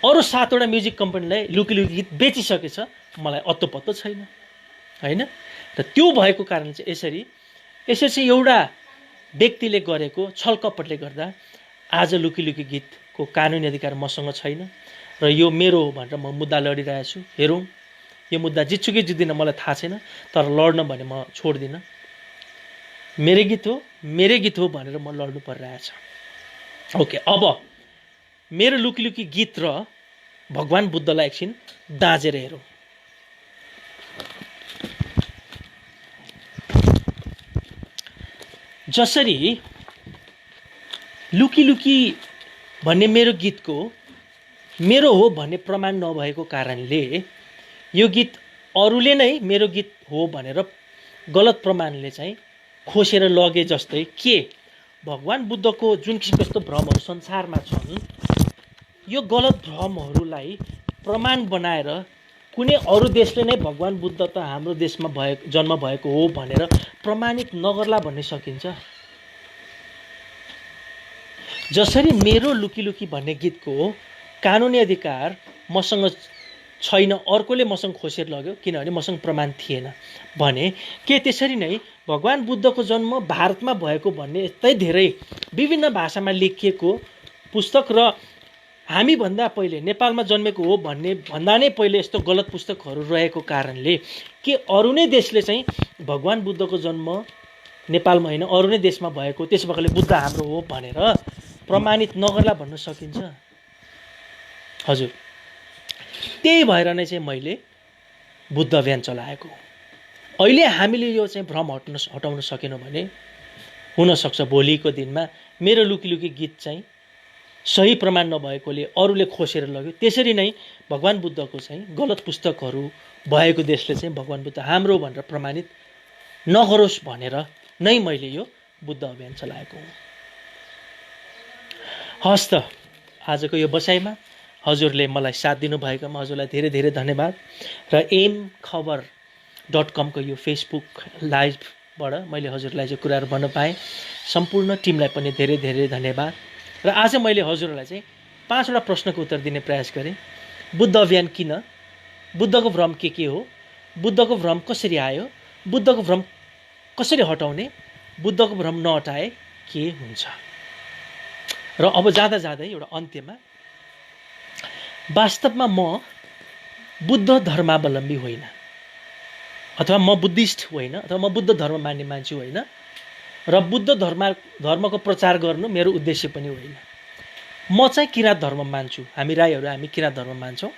अरू 7वटा म्युजिक कम्पनीलाई लुकी लुकी गीत बेचिसकेछ, मलाई अत्तो पत्तो छैन होइन। र त्यो भएको कारण चाहिँ यसरी चाहिँ एउटा व्यक्तिले गरेको छलकपटले गर्दा आज लुकी लुकी गीतको कानुनी अधिकार मसँग छैन र यो मेरो हो भनेर म मुद्दा लडिरहेको छु। हेरौँ, यो मुद्दा जित्छु कि जित्दिनँ मलाई थाहा छैन, तर लड्न भने म छोड्दिनँ। मेरै गीत हो भनेर म लड्नु परिरहेछ। ओके, अब मेरो लुकी लुकी गीत र भगवान बुद्धलाई एकछिन दाँजेर हेरौँ। जसरी लुकी लुकी भन्ने मेरो गीतको मेरो हो भन्ने प्रमाण नभएको कारणले यो गीत अरूले नै मेरो गीत हो भनेर गलत प्रमाणले चाहिँ खोसेर लगे जस्तै के भगवान बुद्धको जुन किसिमको यस्तो भ्रमहरू संसारमा छन्, यो गलत भ्रमहरूलाई प्रमाण बनाएर कुनै अरू देशले नै भगवान बुद्ध त हाम्रो देशमा जन्म भएको हो भनेर प्रमाणित नगर्ला भन्ने सकिन्छ। जसरी मेरो लुकी लुकी भन्ने गीतको कानुनी अधिकार मसँग छैन, अर्कोले मसँग खोसेर लग्यो किनभने मसँग प्रमाण थिएन भने के त्यसरी नै भगवान बुद्धको जन्म भारतमा भएको भन्ने यस्तै धेरै विभिन्न भाषामा लेखिएको पुस्तक र हामीभन्दा पहिले नेपालमा जन्मेको हो भन्ने भन्दा नै पहिले यस्तो गलत पुस्तकहरू रहेको कारणले के अरू नै देशले चाहिँ भगवान बुद्धको जन्म नेपालमा होइन अरू नै देशमा भएको, त्यसो भएकोले बुद्ध हाम्रो हो भनेर प्रमाणित नगर्ला भन्न सकिन्छ। हजुर, त्यही भएर नै चाहिँ मैले बुद्ध अभियान चलाएको। अहिले हामीले यो चाहिँ भ्रम हटाउन सकेनौँ भने हुनसक्छ भोलिको दिनमा मेरो लुकी गीत चाहिँ सही प्रमाण नभएकोले अरूले खोसेर लग्यो। त्यसरी नै भगवान् बुद्धको चाहिँ गलत पुस्तकहरू भएको देशले चाहिँ भगवान् बुद्ध हाम्रो भनेर प्रमाणित नगरोस् भनेर नै मैले यो बुद्ध अभियान चलाएको हुँ। हस् त, आजको यो बसाइमा हजुरले मलाई साथ दिनुभएकोमा हजुरलाई धेरै धेरै धन्यवाद। र amkhबर.com को यो फेसबुक लाइभबाट मैले हजुरलाई चाहिँ कुराहरू भन्न पाएँ। सम्पूर्ण टिमलाई पनि धेरै धेरै धन्यवाद। र आज मैले हजुरहरूलाई चाहिँ 5वटा प्रश्नको उत्तर दिने प्रयास गरेँ। बुद्ध अभियान किन, बुद्धको भ्रम के हो, बुद्धको भ्रम कसरी आयो, बुद्धको भ्रम कसरी हटाउने, बुद्धको भ्रम नहटाए के हुन्छ। र अब जाँदा जाँदै एउटा अन्त्यमा, वास्तवमा म बुद्ध धर्मावलम्बी होइन, अथवा म बुद्धिस्ट होइन, अथवा म बुद्ध धर्म मान्ने मान्छे होइन, र बुद्ध धर्मको प्रचार गर्नु मेरो उद्देश्य पनि होइन। म चाहिँ किराँत धर्म मान्छु। हामी राईहरू हामी किराँत धर्म मान्छौँ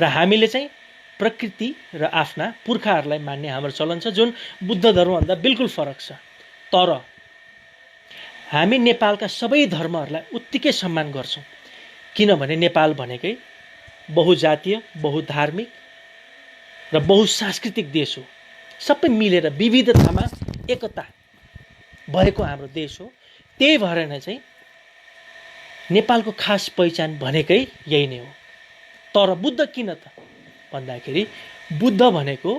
र हामीले चाहिँ प्रकृति र आफ्ना पुर्खाहरूलाई मान्ने हाम्रो चलन छ, जुन बुद्ध धर्मभन्दा बिल्कुल फरक छ। तर हामी नेपालका सबै धर्महरूलाई उत्तिकै सम्मान गर्छौँ, किनभने नेपाल भनेकै बहुजातीय, बहुधार्मिक र बहुसांस्कृतिक देश हो। सबै मिलेर विविधतामा एकता भएको हाम्रो देश हो। त्यही भएर नै चाहिँ नेपालको खास पहिचान भनेकै यही नै हो। तर बुद्ध किन त भन्दाखेरि बुद्ध भनेको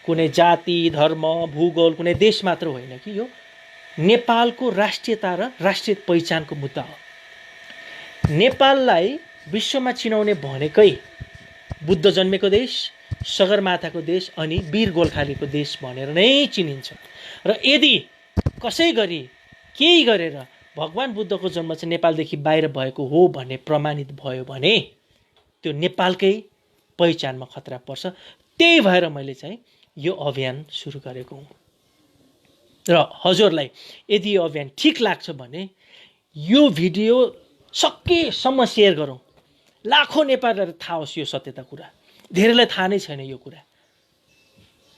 कुनै जाति, धर्म, भूगोल, कुनै देश मात्र होइन कि यो नेपालको राष्ट्रियता र राष्ट्रिय पहिचानको मुद्दा हो। नेपाललाई विश्वमा चिनाउने भनेकै बुद्ध जन्मेको देश, सगरमाथाको देश अनि वीर गोर्खालीको देश भनेर नै चिनिन्छ। र यदि कसै गरी केही गरेर भगवान् बुद्धको जन्म चाहिँ नेपालदेखि बाहिर भएको हो भन्ने प्रमाणित भयो भने त्यो नेपालकै पहिचानमा खतरा पर्छ। त्यही भएर मैले चाहिँ यो अभियान सुरु गरेको हुँ। र हजुरलाई यदि यो अभियान ठिक लाग्छ भने यो भिडियो सकेसम्म सेयर गरौँ, लाखौँ नेपालीलाई थाहा होस् यो सत्यता कुरा। धेरैलाई थाहा नै छैन यो कुरा।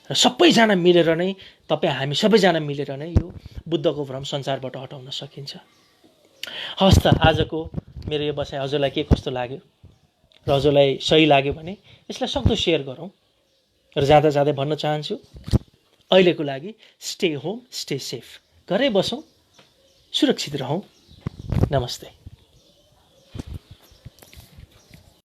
र सबैजना मिलेर नै, हामी सबैजना मिलेर नै यो बुद्धको भ्रम संसारबाट हटाउन सकिन्छ। हस् त, आजको मेरो यो बसाइ हजुरलाई के कस्तो लाग्यो र हजुरलाई सही लाग्यो भने यसलाई सक्दो सेयर गरौँ। र जाँदा जाँदै भन्न चाहन्छु, अहिलेको लागि स्टे होम, स्टे सेफ। घरै बसौँ, सुरक्षित रहौँ। नमस्ते।